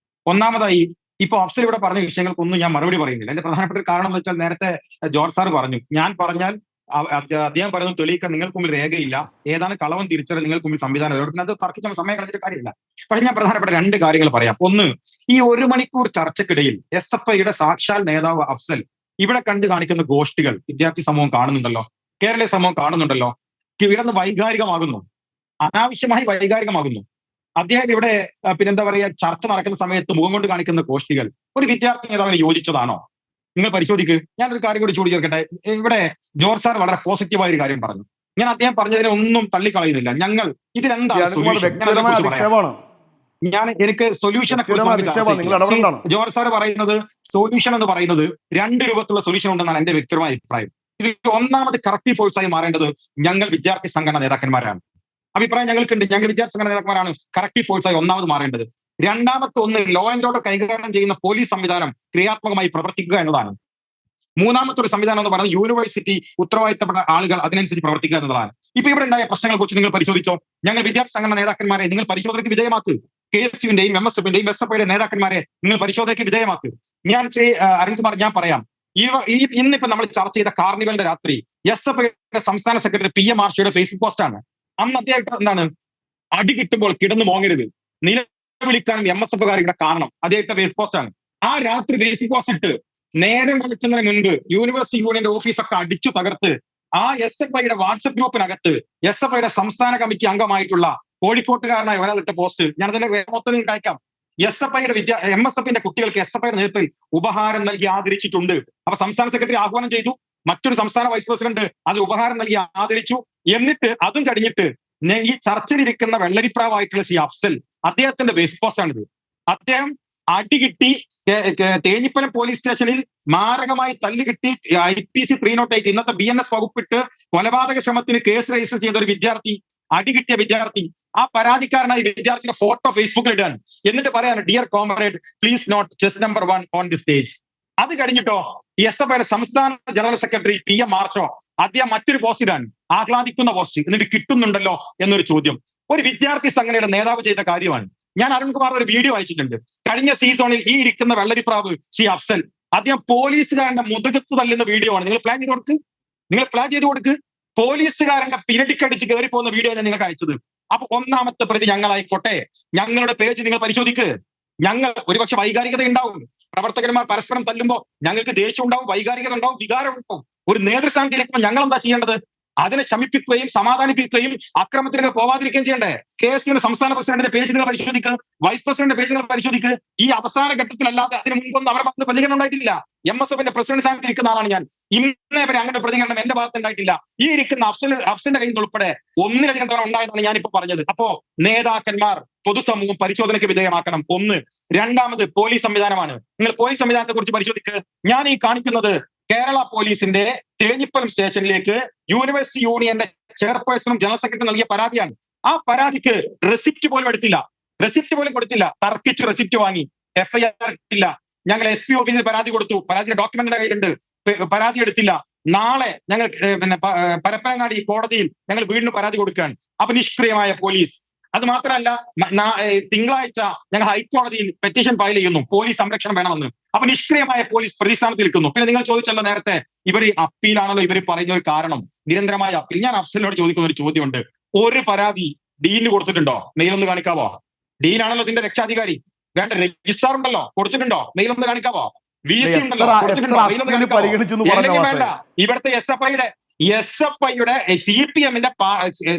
ഒന്നാമതായി, ഇപ്പൊ അഫ്സൽ ഇവിടെ പറഞ്ഞ വിഷയങ്ങൾക്കൊന്നും ഞാൻ മറുപടി പറയുന്നില്ല. എന്റെ പ്രധാനപ്പെട്ട ഒരു കാരണം എന്ന് വെച്ചാൽ, നേരത്തെ ജോർജ് സാർ പറഞ്ഞു, ഞാൻ പറഞ്ഞാൽ അദ്ദേഹം പറയുന്നത് തെളിയിക്കാൻ നിങ്ങൾക്ക് മുമ്പിൽ രേഖയില്ല, ഏതാണ് കളവൻ തിരിച്ചറിയാൻ നിങ്ങൾക്ക് മുമ്പിൽ സംവിധാനം, അത് തർക്കിച്ച സമയം കളഞ്ഞിട്ട് കാര്യമില്ല. പക്ഷെ ഞാൻ പ്രധാനപ്പെട്ട 2 കാര്യങ്ങൾ പറയാം. ഒന്ന്, ഈ 1 മണിക്കൂർ ചർച്ചക്കിടയിൽ SFIയുടെ സാക്ഷാൽ നേതാവ് അഫ്സൽ ഇവിടെ കാണിക്കുന്ന ഗോഷ്ഠികൾ വിദ്യാർത്ഥി സമൂഹം കാണുന്നുണ്ടല്ലോ, കേരളീയ സമൂഹം കാണുന്നുണ്ടല്ലോ, ഇവിടെ വൈകാരികമാകുന്നു, അനാവശ്യമായി വൈകാരികമാകുന്നു. അദ്ദേഹം ഇവിടെ പിന്നെന്താ പറയുക, ചർച്ച നടക്കുന്ന സമയത്ത് മുഖം കൊണ്ട് കാണിക്കുന്ന ഗോഷ്ഠികൾ ഒരു വിദ്യാർത്ഥി നേതാവിന് യോജിച്ചതാണോ? നിങ്ങൾ പരിശോധിക്കുക. ഞാനൊരു കാര്യം കൂടി ചേർക്കട്ടെ. ഇവിടെ ജോർജ് സാർ വളരെ പോസിറ്റീവായ ഒരു കാര്യം പറഞ്ഞു. ഞാൻ അദ്ദേഹം പറഞ്ഞതിനെ ഒന്നും തള്ളിക്കളയുന്നില്ല. ഞങ്ങൾ ഇതിനെന്താണ് എനിക്ക് സൊല്യൂഷനെ കുറിച്ച് ജോർജ് സാർ പറയുന്നത്, സൊല്യൂഷൻ എന്ന് പറയുന്നത് 2 രൂപത്തിലുള്ള സൊല്യൂഷൻ ഉണ്ടെന്നാണ് എന്റെ വ്യക്തിപരമായ അഭിപ്രായം. ഇത് ഒന്നാമത് കറക്റ്റീവ് ഫോഴ്സായി മാറേണ്ടത് ഞങ്ങൾ വിദ്യാർത്ഥി സംഘടന നേതാക്കന്മാരാണ്. അഭിപ്രായം ഞങ്ങൾക്കുണ്ട്. ഞങ്ങൾ വിദ്യാർത്ഥി സംഘടന നേതാക്കന്മാരാണ് കറക്റ്റീവ് ഫോഴ്സായി ഒന്നാമത് മാറേണ്ടത്. രണ്ടാമത്തെ ഒന്ന്, ലോ ആൻഡ് ഓർഡർ കൈകാര്യം ചെയ്യുന്ന പോലീസ് സംവിധാനം ക്രിയാത്മകമായി പ്രവർത്തിക്കുക എന്നതാണ്. മൂന്നാമത്തെ ഒരു സംവിധാനം എന്ന് പറയുന്നത് യൂണിവേഴ്സിറ്റി ഉത്തരവാദിത്തപ്പെട്ട ആളുകൾ അതിനനുസരിച്ച് പ്രവർത്തിക്കുക എന്നതാണ്. ഇപ്പൊ ഇവിടെ ഉണ്ടായ പ്രശ്നങ്ങളെ കുറിച്ച് നിങ്ങൾ പരിശോധിച്ചോ. ഞങ്ങൾ വിദ്യാർത്ഥി സംഘടന നേതാക്കന്മാരെ നിങ്ങൾ പരിശോധനയ്ക്ക് വിധേയമാക്കുക. KSUവിന്റെയും MSFന്റെയും SFIയുടെ നേതാക്കന്മാരെ നിങ്ങൾ പരിശോധനയ്ക്ക് വിധേയമാക്കുക. ഞാൻ അരുൺകുമാർ ഞാൻ പറയാം, ഇന്നിപ്പോ നമ്മൾ ചർച്ച ചെയ്ത കാർണിവലിന്റെ രാത്രി SFIയുടെ സംസ്ഥാന സെക്രട്ടറി PM ആർഷയുടെ ഫേസ്ബുക്ക് പോസ്റ്റാണ്. അന്ന് അദ്ദേഹം എന്താണ്, അടി കിട്ടുമ്പോൾ കിടന്നു മോങ്ങരുത്, നിലവിളിക്കാനും MSFകാർ ഇവിടെ കാണണം, അദ്ദേഹത്തെ ഫേസ്ബുക്ക് പോസ്റ്റാണ്. ആ രാത്രി ഫേസ്ബുക്ക് പോസ്റ്റ് ഇട്ട് നേരം കൊടുക്കുന്നതിന് മുൻപ് യൂണിവേഴ്സിറ്റി യൂണിയന്റെ ഓഫീസൊക്കെ അടിച്ചു തകർത്ത് ആ SFIയുടെ വാട്സപ്പ് ഗ്രൂപ്പിനകത്ത് SFIയുടെ സംസ്ഥാന കമ്മിറ്റി അംഗമായിട്ടുള്ള കോഴിക്കോട്ടുകാരനായ ഒരാളിട്ട പോസ്റ്റ് ഞാനതിന്റെ മൊത്തം കഴിക്കാം. SFIയുടെ MSFന്റെ കുട്ടികൾക്ക് SFIയുടെ നേതൃത്വത്തിൽ ഉപഹാരം നൽകി ആദരിച്ചിട്ടുണ്ട്. അപ്പൊ സംസ്ഥാന സെക്രട്ടറി ആഹ്വാനം ചെയ്തു, മറ്റൊരു സംസ്ഥാന വൈസ് പ്രസിഡന്റ് അതിൽ ഉപഹാരം നൽകി ആദരിച്ചു. എന്നിട്ട് അതും കഴിഞ്ഞിട്ട് ഈ ചർച്ചയിലിരിക്കുന്ന വെള്ളരിപ്രാവായിട്ടുള്ള ശ്രീ അഫ്സൽ, അദ്ദേഹത്തിന്റെ ഫേസ്ബുക്ക് പോസ്റ്റാണിത്. അദ്ദേഹം അടികിട്ടി തേഞ്ഞിപ്പലം പോലീസ് സ്റ്റേഷനിൽ മാരകമായി തല്ലുകിട്ടി IPC 308 ഇന്നത്തെ BNS വകുപ്പിട്ട് കൊലപാതക ശ്രമത്തിന് കേസ് രജിസ്റ്റർ ചെയ്ത ഒരു വിദ്യാർത്ഥി, അടികിട്ടിയ വിദ്യാർത്ഥി, ആ പരാതിക്കാരനായ വിദ്യാർത്ഥിയുടെ ഫോട്ടോ ഫേസ്ബുക്കിൽ ഇടാൻ, എന്നിട്ട് പറയാണ് dear comrade please note chest number 1 on the stage. അത് കഴിഞ്ഞിട്ടോ SFIയുടെ സംസ്ഥാന ജനറൽ സെക്രട്ടറി PM ആർഷോ അദ്ദേഹം മറ്റൊരു പോസ്റ്റ് ഇടാൻ, ആഹ്ലാദിക്കുന്ന പോസ്റ്റ്, എന്നിട്ട് കിട്ടുന്നുണ്ടല്ലോ എന്നൊരു ചോദ്യം. ഒരു വിദ്യാർത്ഥി സംഘടനയുടെ നേതാവ് ചെയ്ത കാര്യമാണ്. ഞാൻ അരുൺകുമാർ ഒരു വീഡിയോ അയച്ചിട്ടുണ്ട്. കഴിഞ്ഞ സീസണിൽ ഈ ഇരിക്കുന്ന വെള്ളരിപ്രാവ് ശ്രീ അഫ്സൽ, അദ്ദേഹം പോലീസുകാരന്റെ മുതുകത്ത് തല്ലുന്ന വീഡിയോ ആണ്. നിങ്ങൾ പ്ലാൻ ചെയ്ത് കൊടുക്ക്. പോലീസുകാരന്റെ പിരടിക്കടിച്ച് കയറി പോകുന്ന വീഡിയോ ഞാൻ നിങ്ങൾക്ക് അയച്ചത്. അപ്പൊ ഒന്നാമത്തെ പ്രതി ഞങ്ങളായിക്കോട്ടെ, ഞങ്ങളുടെ പേജ് നിങ്ങൾ പരിശോധിക്ക്. ഞങ്ങൾ ഒരുപക്ഷെ വൈകാരികത ഉണ്ടാവും, പ്രവർത്തകന്മാർ പരസ്പരം തല്ലുമ്പോൾ ഞങ്ങൾക്ക് ദേഷ്യം ഉണ്ടാവും, വൈകാരികത ഉണ്ടാവും, വികാരം ഉണ്ടാവും. ഒരു നേതൃസ്ഥാനത്തിരിക്കുമ്പോൾ ഞങ്ങൾ എന്താ ചെയ്യേണ്ടത്? അതിനെ ശമിപ്പിക്കുകയും സമാധാനിപ്പിക്കുകയും അക്രമത്തിലേക്ക് പോവാതിരിക്കുകയും ചെയ്യണ്ടേ? KSUവിന്റെ സംസ്ഥാന പ്രസിഡന്റിന്റെ പേജ് നിങ്ങൾ പരിശോധിക്കുക, വൈസ് പ്രസിഡന്റിന്റെ പേജ് നിങ്ങൾ പരിശോധിക്കുക. ഈ അവസാന ഘട്ടത്തിലല്ലാതെ അതിന് മുമ്പൊന്നും അവരുടെ ഭാഗത്ത് പ്രതികരണം ഉണ്ടായിട്ടില്ല. MSFന്റെ പ്രസിഡന്റ് സ്ഥാനത്ത് ഇരിക്കുന്ന ആളാണ് ഞാൻ. ഇന്നേ വരെ അങ്ങനെ പ്രതികരണം എന്റെ ഭാഗത്ത് ഉണ്ടായിട്ടില്ല. ഈ ഇരിക്കുന്ന അഫ്സന്റെ കയ്യിൽ നിന്ന് ഉൾപ്പെടെ ഒന്നിലധികം തവണ ഉണ്ടായതാണ് ഞാനിപ്പോ പറഞ്ഞത്. അപ്പോ നേതാക്കന്മാർ, പൊതുസമൂഹം പരിശോധനയ്ക്ക് വിധേയമാക്കണം. ഒന്ന്. രണ്ടാമത് പോലീസ് സംവിധാനമാണ്. നിങ്ങൾ പോലീസ് സംവിധാനത്തെ കുറിച്ച് പരിശോധിക്കുക. ഞാൻ ഈ കാണിക്കുന്നത് കേരള പോലീസിന്റെ തേഞ്ഞിപ്പലം സ്റ്റേഷനിലേക്ക് യൂണിവേഴ്സിറ്റി യൂണിയന്റെ ചെയർപേഴ്സണും ജനറൽ സെക്രട്ടറി നൽകിയ പരാതിയാണ്. ആ പരാതിക്ക് റെസിപ്റ്റ് പോലും കൊടുത്തില്ല. തർക്കിച്ച് റെസിപ്റ്റ് വാങ്ങി. FIR ഇല്ല. ഞങ്ങൾ SP ഓഫീസിൽ പരാതി കൊടുത്തു. പരാതിയുടെ ഡോക്യുമെന്റ് കയ്യിലുണ്ട്. പരാതി എടുത്തില്ല. നാളെ ഞങ്ങൾ പരപ്പനങ്ങാടി കോടതിയിൽ ഞങ്ങൾ വീണ്ടും പരാതി കൊടുക്കുകയാണ്. അപ്പൊ നിഷ്ക്രിയമായ പോലീസ്. അത് മാത്രമല്ല, തിങ്കളാഴ്ച ഞങ്ങൾ ഹൈക്കോടതിയിൽ പെറ്റീഷൻ ഫയൽ ചെയ്യുന്നു, പോലീസ് സംരക്ഷണം വേണമെന്ന്. അപ്പൊ നിഷ്ക്രിയമായ പോലീസ് പ്രതിസ്ഥാനത്ത് നിൽക്കുന്നു. പിന്നെ നിങ്ങൾ ചോദിച്ചല്ലോ നേരത്തെ, ഇവർ അപ്പീലാണല്ലോ ഇവർ പറയുന്ന ഒരു കാരണം, നിരന്തരമായ അപ്പീൽ. ഞാൻ അഫ്സലിനോട് ചോദിക്കുന്ന ഒരു ചോദ്യമുണ്ട്. ഒരു പരാതി ഡീനിന് കൊടുത്തിട്ടുണ്ടോ? മെയിലൊന്ന് കാണിക്കാവോ? ഡീനാണല്ലോ ഇതിന്റെ രക്ഷാധികാരി. വേണ്ട, രജിസ്ട്രാർ ഉണ്ടല്ലോ, കൊടുത്തിട്ടുണ്ടോ? മെയിലൊന്ന് കാണിക്കാവോ? VC ഉണ്ടല്ലോ, കൊടുത്തിട്ടുണ്ടോ? മെയിലൊന്ന് കാണിക്കാവോ? വേണ്ട. ഇവിടുത്തെ SFIയുടെ CPMന്റെ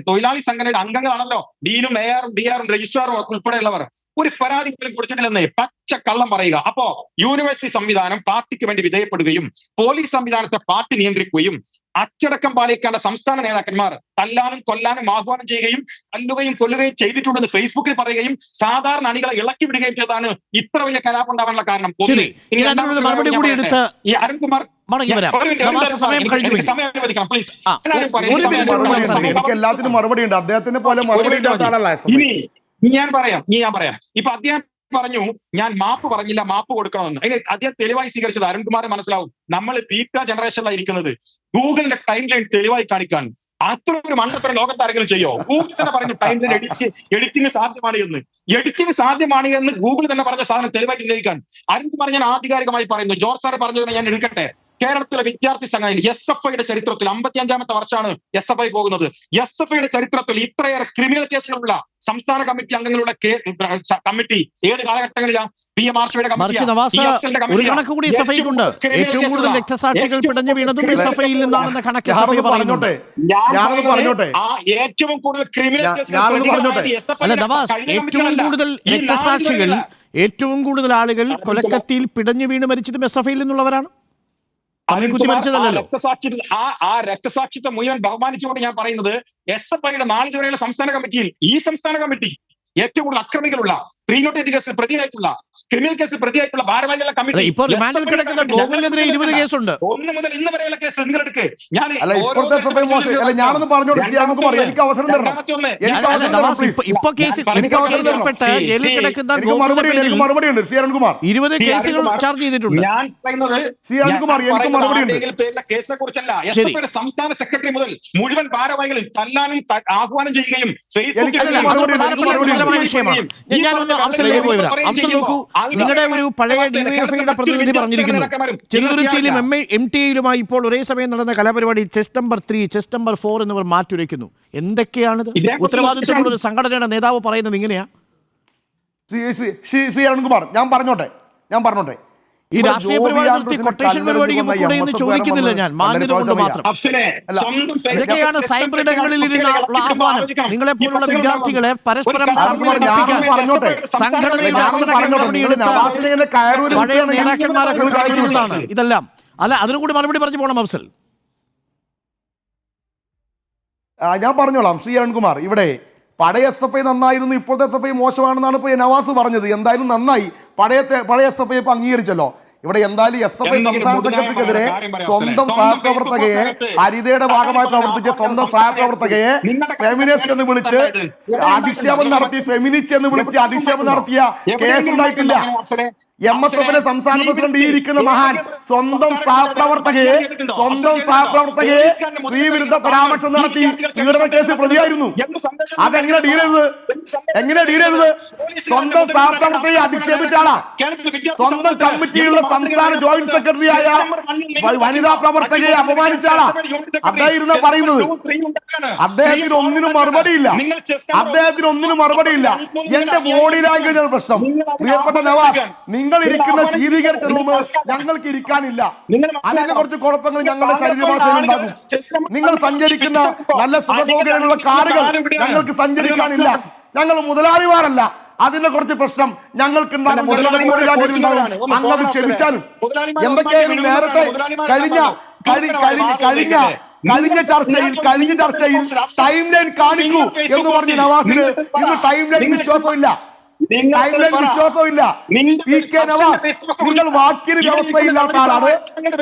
തൊഴിലാളി സംഘടനയുടെ അംഗങ്ങളാണല്ലോ ഡീനും മേയറും DRും രജിസ്ട്രാറും ഉൾപ്പെടെയുള്ളവർ. ഒരു പരാതി പോലും കൊടുത്തിട്ടില്ലെന്നേ പച്ച കള്ളം പറയുക. അപ്പോ യൂണിവേഴ്സിറ്റി സംവിധാനം പാർട്ടിക്ക് വേണ്ടി വിധേയപ്പെടുകയും പോലീസ് സംവിധാനത്തെ പാർട്ടി നിയന്ത്രിക്കുകയും അച്ചടക്കം പാലിക്കേണ്ട സംസ്ഥാന നേതാക്കന്മാർ തല്ലാനും കൊല്ലാനും ആഹ്വാനം ചെയ്യുകയും തല്ലുകയും കൊല്ലുകയും ചെയ്തിട്ടുണ്ടെന്ന് ഫേസ്ബുക്കിൽ പറയുകയും സാധാരണ അണികളെ ഇളക്കി വിടുകയും ചെയ്തതാണ് ഇത്ര വലിയ കലാപം ഉണ്ടാവാനുള്ള കാരണം. ഈ അരുൺകുമാർ എല്ലാത്തിനും മറുപടി ഉണ്ട്. അദ്ദേഹത്തിനെ പോലെ മറുപടി ഇല്ലാത്ത ആളല്ല. ഇനി ഞാൻ പറയാം. ഇപ്പൊ അദ്ദേഹം പറഞ്ഞു ഞാൻ മാപ്പ് പറഞ്ഞില്ല, മാപ്പ് കൊടുക്കണമെന്ന്. അതിന് അദ്ദേഹം തെളിവായി സ്വീകരിച്ചത് അരുൺകുമാറെ മനസ്സിലാവും. നമ്മൾ ബീറ്റ ജനറേഷനിലാണ് ഇരിക്കുന്നത്. ഗൂഗിളിന്റെ ടൈം ലൈൻ തെളിവായി കാണിക്കാൻ അത്ര ഒരു മണ്ടത്തരം ലോകത്ത് ആരെങ്കിലും ചെയ്യോ? ഗൂഗിൾ തന്നെ പറഞ്ഞു ടൈം ലൈൻ എഡിറ്റിംഗ് സാധ്യമാണ് എന്ന് ഗൂഗിൾ തന്നെ പറഞ്ഞ സാധനം തെളിവായിട്ട് ഉന്നയിക്കാൻ അരുൺകുമാർ ഞാൻ ആധികാരികമായി പറയുന്നു. ജോർജ് സാറ് പറഞ്ഞതിനെ ഞാൻ എടുക്കട്ടെ. കേരളത്തിലെ വിദ്യാർത്ഥി സംഘടനയിൽ SFIയുടെ ചരിത്രത്തിൽ 55ാമത്തെ വർഷമാണ് SFI പോകുന്നത്. SFIയുടെ ചരിത്രത്തിൽ ഇത്രയേറെ ക്രിമിനൽ കേസുകളുള്ള സംസ്ഥാന കമ്മിറ്റി അംഗങ്ങളുടെ കമ്മിറ്റി ഏത് കാലഘട്ടങ്ങളിലാണ്? PM ആർഷയുടെ committee. ഏറ്റവും കൂടുതൽ ക്രിമിനൽ ഏറ്റവും കൂടുതൽ ആളുകൾ കൊലക്കത്തിയിൽ പിടഞ്ഞു വീണ് മരിച്ചതും SFIയിൽ നിന്നുള്ളവരാണ്. ആ രക്തസാക്ഷിത്വം മുഴുവൻ ബഹുമാനിച്ചുകൊണ്ട് ഞാൻ പറയുന്നത് SFIയുടെ നാളിതുവരെയുള്ള സംസ്ഥാന കമ്മിറ്റിയിൽ ഈ സംസ്ഥാന കമ്മിറ്റി ഏറ്റവും കൂടുതൽ അക്രമികളുള്ള 308 കേസിൽ പ്രതിയായിട്ടുള്ള ക്രിമിനൽ കേസിൽ പ്രതിയായിട്ടുള്ള ഭാരവാഹികളുടെ കമ്മിറ്റി 1 കേസുണ്ട്. 1 മുതൽ ഇന്ന് വരെയുള്ള കേസ് നിങ്ങളെടുക്ക്. ഞാനൊന്ന് പറഞ്ഞോട്ടെ, എനിക്ക് അവസരം തരണം. എനിക്ക് മറുപടി ഉണ്ട്. ശ്രീ അരുൺകുമാർ 20 കേസുകൾ ചാർജ് ചെയ്തിട്ടുണ്ട്. ഞാൻ പറയുന്നത് കേസിനെ കുറിച്ചല്ല. SFIയുടെ സംസ്ഥാന സെക്രട്ടറി മുതൽ മുഴുവൻ ഭാരവാഹികളും തല്ലാനും ആഹ്വാനം ചെയ്യുകയും രസകരമായ വിഷയമാണ്. ഞാനൊന്ന് അഫ്സലിലേക്ക് പോയി വരാം. അഫ്സൽ നോക്കൂ, നിങ്ങളുടെ ഒരു പഴയ ഡിവൈഎഫ്ഐയുടെ പ്രതിനിധി പറഞ്ഞിരിക്കുന്നു ചെറുതുരുത്തിയിലും MTA-യിലുമായി ഇപ്പോൾ ഒരേ സമയം നടന്ന കലാപരിപാടി ചെസ് നമ്പർ 3, ചെസ് നമ്പർ 4 എന്നിവർ മാറ്റുരയ്ക്കുന്നു. എന്തൊക്കെയാണിത്? ഉത്തരവാദിത്തമുള്ള ഒരു സംഘടനയുടെ നേതാവ് പറയുന്നത് ഇങ്ങനെയാ? ശ്രീ അരുൺകുമാർ, ഞാൻ പറഞ്ഞോട്ടെ ഈ രാഷ്ട്രീയ പരിപാടി നിർത്തി കൊട്ടേഷൻ പരിപാടിക്ക് കൂടെ എന്ന് ചോദിക്കുന്നില്ല ഞാൻ, മാന്യത കൊണ്ട് മാത്രം. ഇതൊക്കെയാണ് സൈബർ ഇടങ്ങളിൽ ഇരുന്നുള്ള ആഹ്വാനം. നിങ്ങളെ പോലുള്ള വിദ്യാർത്ഥികളെ പരസ്പരം പഴയ നേതാക്കന്മാരൊക്കെ കാണിക്കുന്നതാണ് ഇതെല്ലാം. അല്ല, അതിനും കൂടി മറുപടി പറഞ്ഞു പോകണം അഫ്സൽ. ഞാൻ പറഞ്ഞോളാം ശ്രീ അരുൺകുമാർ. ഇവിടെ പഴയ SFI നന്നായിരുന്നു, ഇപ്പോഴത്തെ SFI മോശമാണെന്നാണ് ഇപ്പോൾ നവാസ് പറഞ്ഞത്. എന്തായാലും നന്നായി, പഴയ SFI ഇപ്പൊ അംഗീകരിച്ചല്ലോ. ഇവിടെ എന്തായാലും SFI സംസ്ഥാന സെക്രട്ടറിക്കെതിരെ സ്വന്തം സഹപ്രവർത്തകയെ, ഹരിതയുടെ ഭാഗമായി പ്രവർത്തിച്ച സ്വന്തം സഹപ്രവർത്തകയെ ഫെമിനിസ്റ്റ് എന്ന് വിളിച്ച് അധിക്ഷേപം നടത്തി, ഫെമിനിസ്റ്റ് എന്ന് വിളിച്ച് അധിക്ഷേപം നടത്തിയ കേസ് ഉണ്ടായിട്ടില്ല. MSF സംസ്ഥാന പ്രസിഡന്റ് ഈ ഇരിക്കുന്ന മഹാൻ സ്വന്തം സഹപ്രവർത്തകയെ സ്ത്രീവിരുദ്ധ പരാമർശം നടത്തി പീഡന കേസ് പ്രതിയായിരുന്നു. അതെങ്ങനെ ഡീൽ ചെയ്തത്? സ്വന്തം സഹപ്രവർത്തകയെ അധിക്ഷേപിച്ച ആളാ. സ്വന്തം കമ്മിറ്റിയിലുള്ള സംസ്ഥാന ജോയിന്റ് സെക്രട്ടറിയായ വനിതാ പ്രവർത്തകയെ അപമാനിച്ച ആളാ. അദ്ദേഹം പറയുന്നത് അദ്ദേഹത്തിന് ഒന്നിനും മറുപടിയില്ല. എന്റെ ബോഡി ലാംഗ്വേജ് പ്രശ്നം. പ്രിയപ്പെട്ട നവാസ്, നിങ്ങൾ ഇരിക്കുന്ന ശീതീകരിച്ച റൂം ഞങ്ങൾക്ക് ഇരിക്കാനില്ല. അതിന്റെ കുറച്ച് കുഴപ്പങ്ങൾ ഞങ്ങളുടെ ശരീരഭാഷയിൽ ഉണ്ടാകും. നിങ്ങൾ സഞ്ചരിക്കുന്ന നല്ല സുഖസൗകര്യമുള്ള കാറുകൾ ഞങ്ങൾക്ക് സഞ്ചരിക്കാനില്ല. ഞങ്ങൾ മുതലാളിമാരല്ല. അതിന്റെ കുറച്ച് പ്രശ്നം ഞങ്ങൾക്ക് ഉണ്ടാകും. അങ്ങത് ക്ഷമിച്ചാലും എന്തൊക്കെയായാലും നേരത്തെ കഴിഞ്ഞ ചർച്ചയിൽ ടൈം ലൈൻ കാണിക്കൂ എന്ന് പറഞ്ഞ നവാസിന് ഇന്ന് ടൈം ലൈൻ വിശ്വാസമില്ല. PK നവാസ്, നിങ്ങൾ വാക്കിന് വ്യവസ്ഥയില്ലാത്ത ആളാണ്.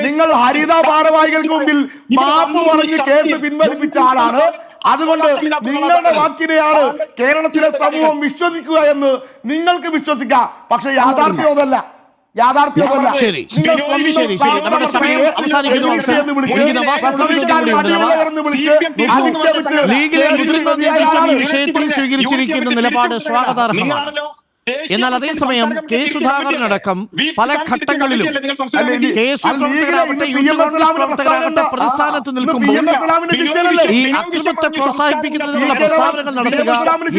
നിങ്ങൾ ഹരിത ഭാരവാഹികൾക്ക് മുമ്പിൽ മാപ്പ് പറഞ്ഞ് കേസ് പിൻവലിപ്പിച്ച ആളാണ്. അതുകൊണ്ട് നിങ്ങളുടെ വാക്കിനെയാണ് കേരളത്തിലെ സമൂഹം വിശ്വസിക്കുക എന്ന് നിങ്ങൾക്ക് വിശ്വസിക്കാം. പക്ഷെ യാഥാർത്ഥ്യമല്ല. വിഷയത്തിൽ സ്വീകരിച്ചിരിക്കുന്ന നിലപാട് സ്വാഗതാർഹമാണ്. എന്നാൽ അതേസമയം കെ സുധാകരനടക്കം പല ഘട്ടങ്ങളിലും പ്രവർത്തകരാകട്ടെ പ്രതിസ്ഥാനത്ത് നിൽക്കുമ്പോൾ ഈ അക്രമത്തെ പ്രോത്സാഹിപ്പിക്കുന്നതിനുള്ള പ്രസ്താവനകൾ നടത്തുക,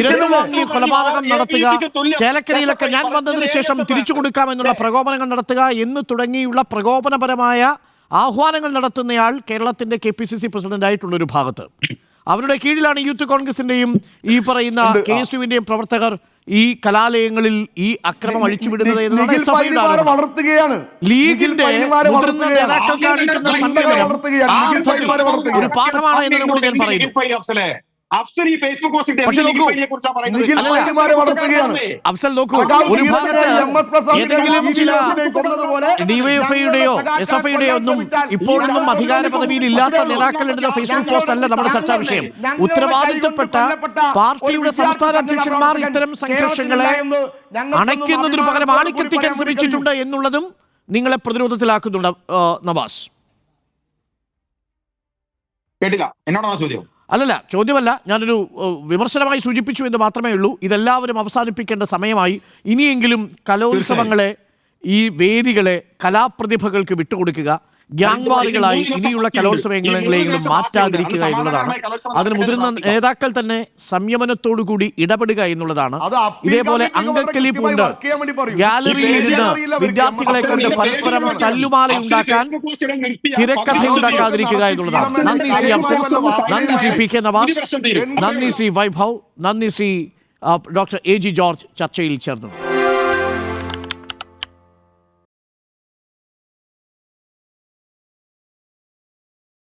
ഇരന്നുവാങ്ങിയ കൊലപാതകം നടത്തുക, ചേലക്കരയിലൊക്കെ ഞാൻ വന്നതിന് ശേഷം തിരിച്ചു കൊടുക്കാമെന്നുള്ള പ്രകോപനങ്ങൾ നടത്തുക എന്ന് തുടങ്ങിയുള്ള പ്രകോപനപരമായ ആഹ്വാനങ്ങൾ നടത്തുന്നയാൾ കേരളത്തിന്റെ KPCC പ്രസിഡന്റായിട്ടുള്ളൊരു ഭാഗത്ത്. അവരുടെ കീഴിലാണ് യൂത്ത് കോൺഗ്രസിന്റെയും ഈ പറയുന്ന KSUവിന്റെയും പ്രവർത്തകർ ഈ കലാലയങ്ങളിൽ ഈ അക്രമം അഴിച്ചുവിടുന്നത് ലീഗിന്റെ മുതിർന്ന നേതാക്കൾ കാണിക്കുന്ന സംയമനം ഒരു പാഠമാണ് എന്നതും കൂടി ഞാൻ പറയുന്നു. അഫ്സൽ ഈ ഫേസ്ബുക്ക് പോസ്റ്റ് അഫ്സൽ നോക്കൂ, ഒരു ഡിവൈഎഫ്ഐയുടെയോ SFIയുടെയോ ഒന്നും ഇപ്പോഴൊന്നും അധികാര പദവിയിൽ ഇല്ലാത്ത നേതാക്കൾ ഇടുന്ന ഫേസ്ബുക്ക് പോസ്റ്റ് അല്ല നമ്മുടെ ചർച്ചാ വിഷയം. ഉത്തരവാദിത്തപ്പെട്ട പാർട്ടിയുടെ സംസ്ഥാന അധ്യക്ഷന്മാർ ഇത്തരം സംഘർഷങ്ങളെ അണയ്ക്കുന്നതിന് പകരം ആളിക്കെത്തിക്കാൻ ശ്രമിച്ചിട്ടുണ്ട് എന്നുള്ളതും നിങ്ങളെ പ്രതിരോധത്തിലാക്കുന്നുണ്ട്. നവാസ്, കേട്ടില്ല, എന്നോടാണോ ചോദ്യം? അല്ലല്ല, ചോദ്യമല്ല, ഞാനൊരു വിമർശനമായി സൂചിപ്പിച്ചു എന്ന് മാത്രമേ ഉള്ളൂ. ഇതെല്ലാവരും അവസാനിപ്പിക്കേണ്ട സമയമായി. ഇനിയെങ്കിലും കലോത്സവങ്ങളെ, ഈ വേദികളെ കലാപ്രതിഭകൾക്ക് വിട്ടുകൊടുക്കുക. ഗ്യാങ്വാറുകളായി ഇനിയുള്ള കലോത്സവങ്ങളെങ്കിലും മാറ്റാതിരിക്കുക എന്നുള്ളതാണ്. അതിന് മുതിർന്ന നേതാക്കൾ തന്നെ സംയമനത്തോടുകൂടി ഇടപെടുക എന്നുള്ളതാണ്. ഇതേപോലെ അംഗക്കലി പൂണ്ട് ഗാലറിയിൽ ഇരുന്ന് വിദ്യാർത്ഥികളെ കൊണ്ട് പരസ്പരം തല്ലുമാലയുണ്ടാക്കാൻ തിരക്കഥയുണ്ടാക്കാതിരിക്കുക എന്നുള്ളതാണ്. നന്ദി ശ്രീ അഫ്സൽ, നന്ദി ശ്രീ PK നവാസ്, നന്ദി ശ്രീ വൈഭവ്, നന്ദി ശ്രീ ഡോക്ടർ AG ജോർജ് ചർച്ചയിൽ ചേർന്നത്.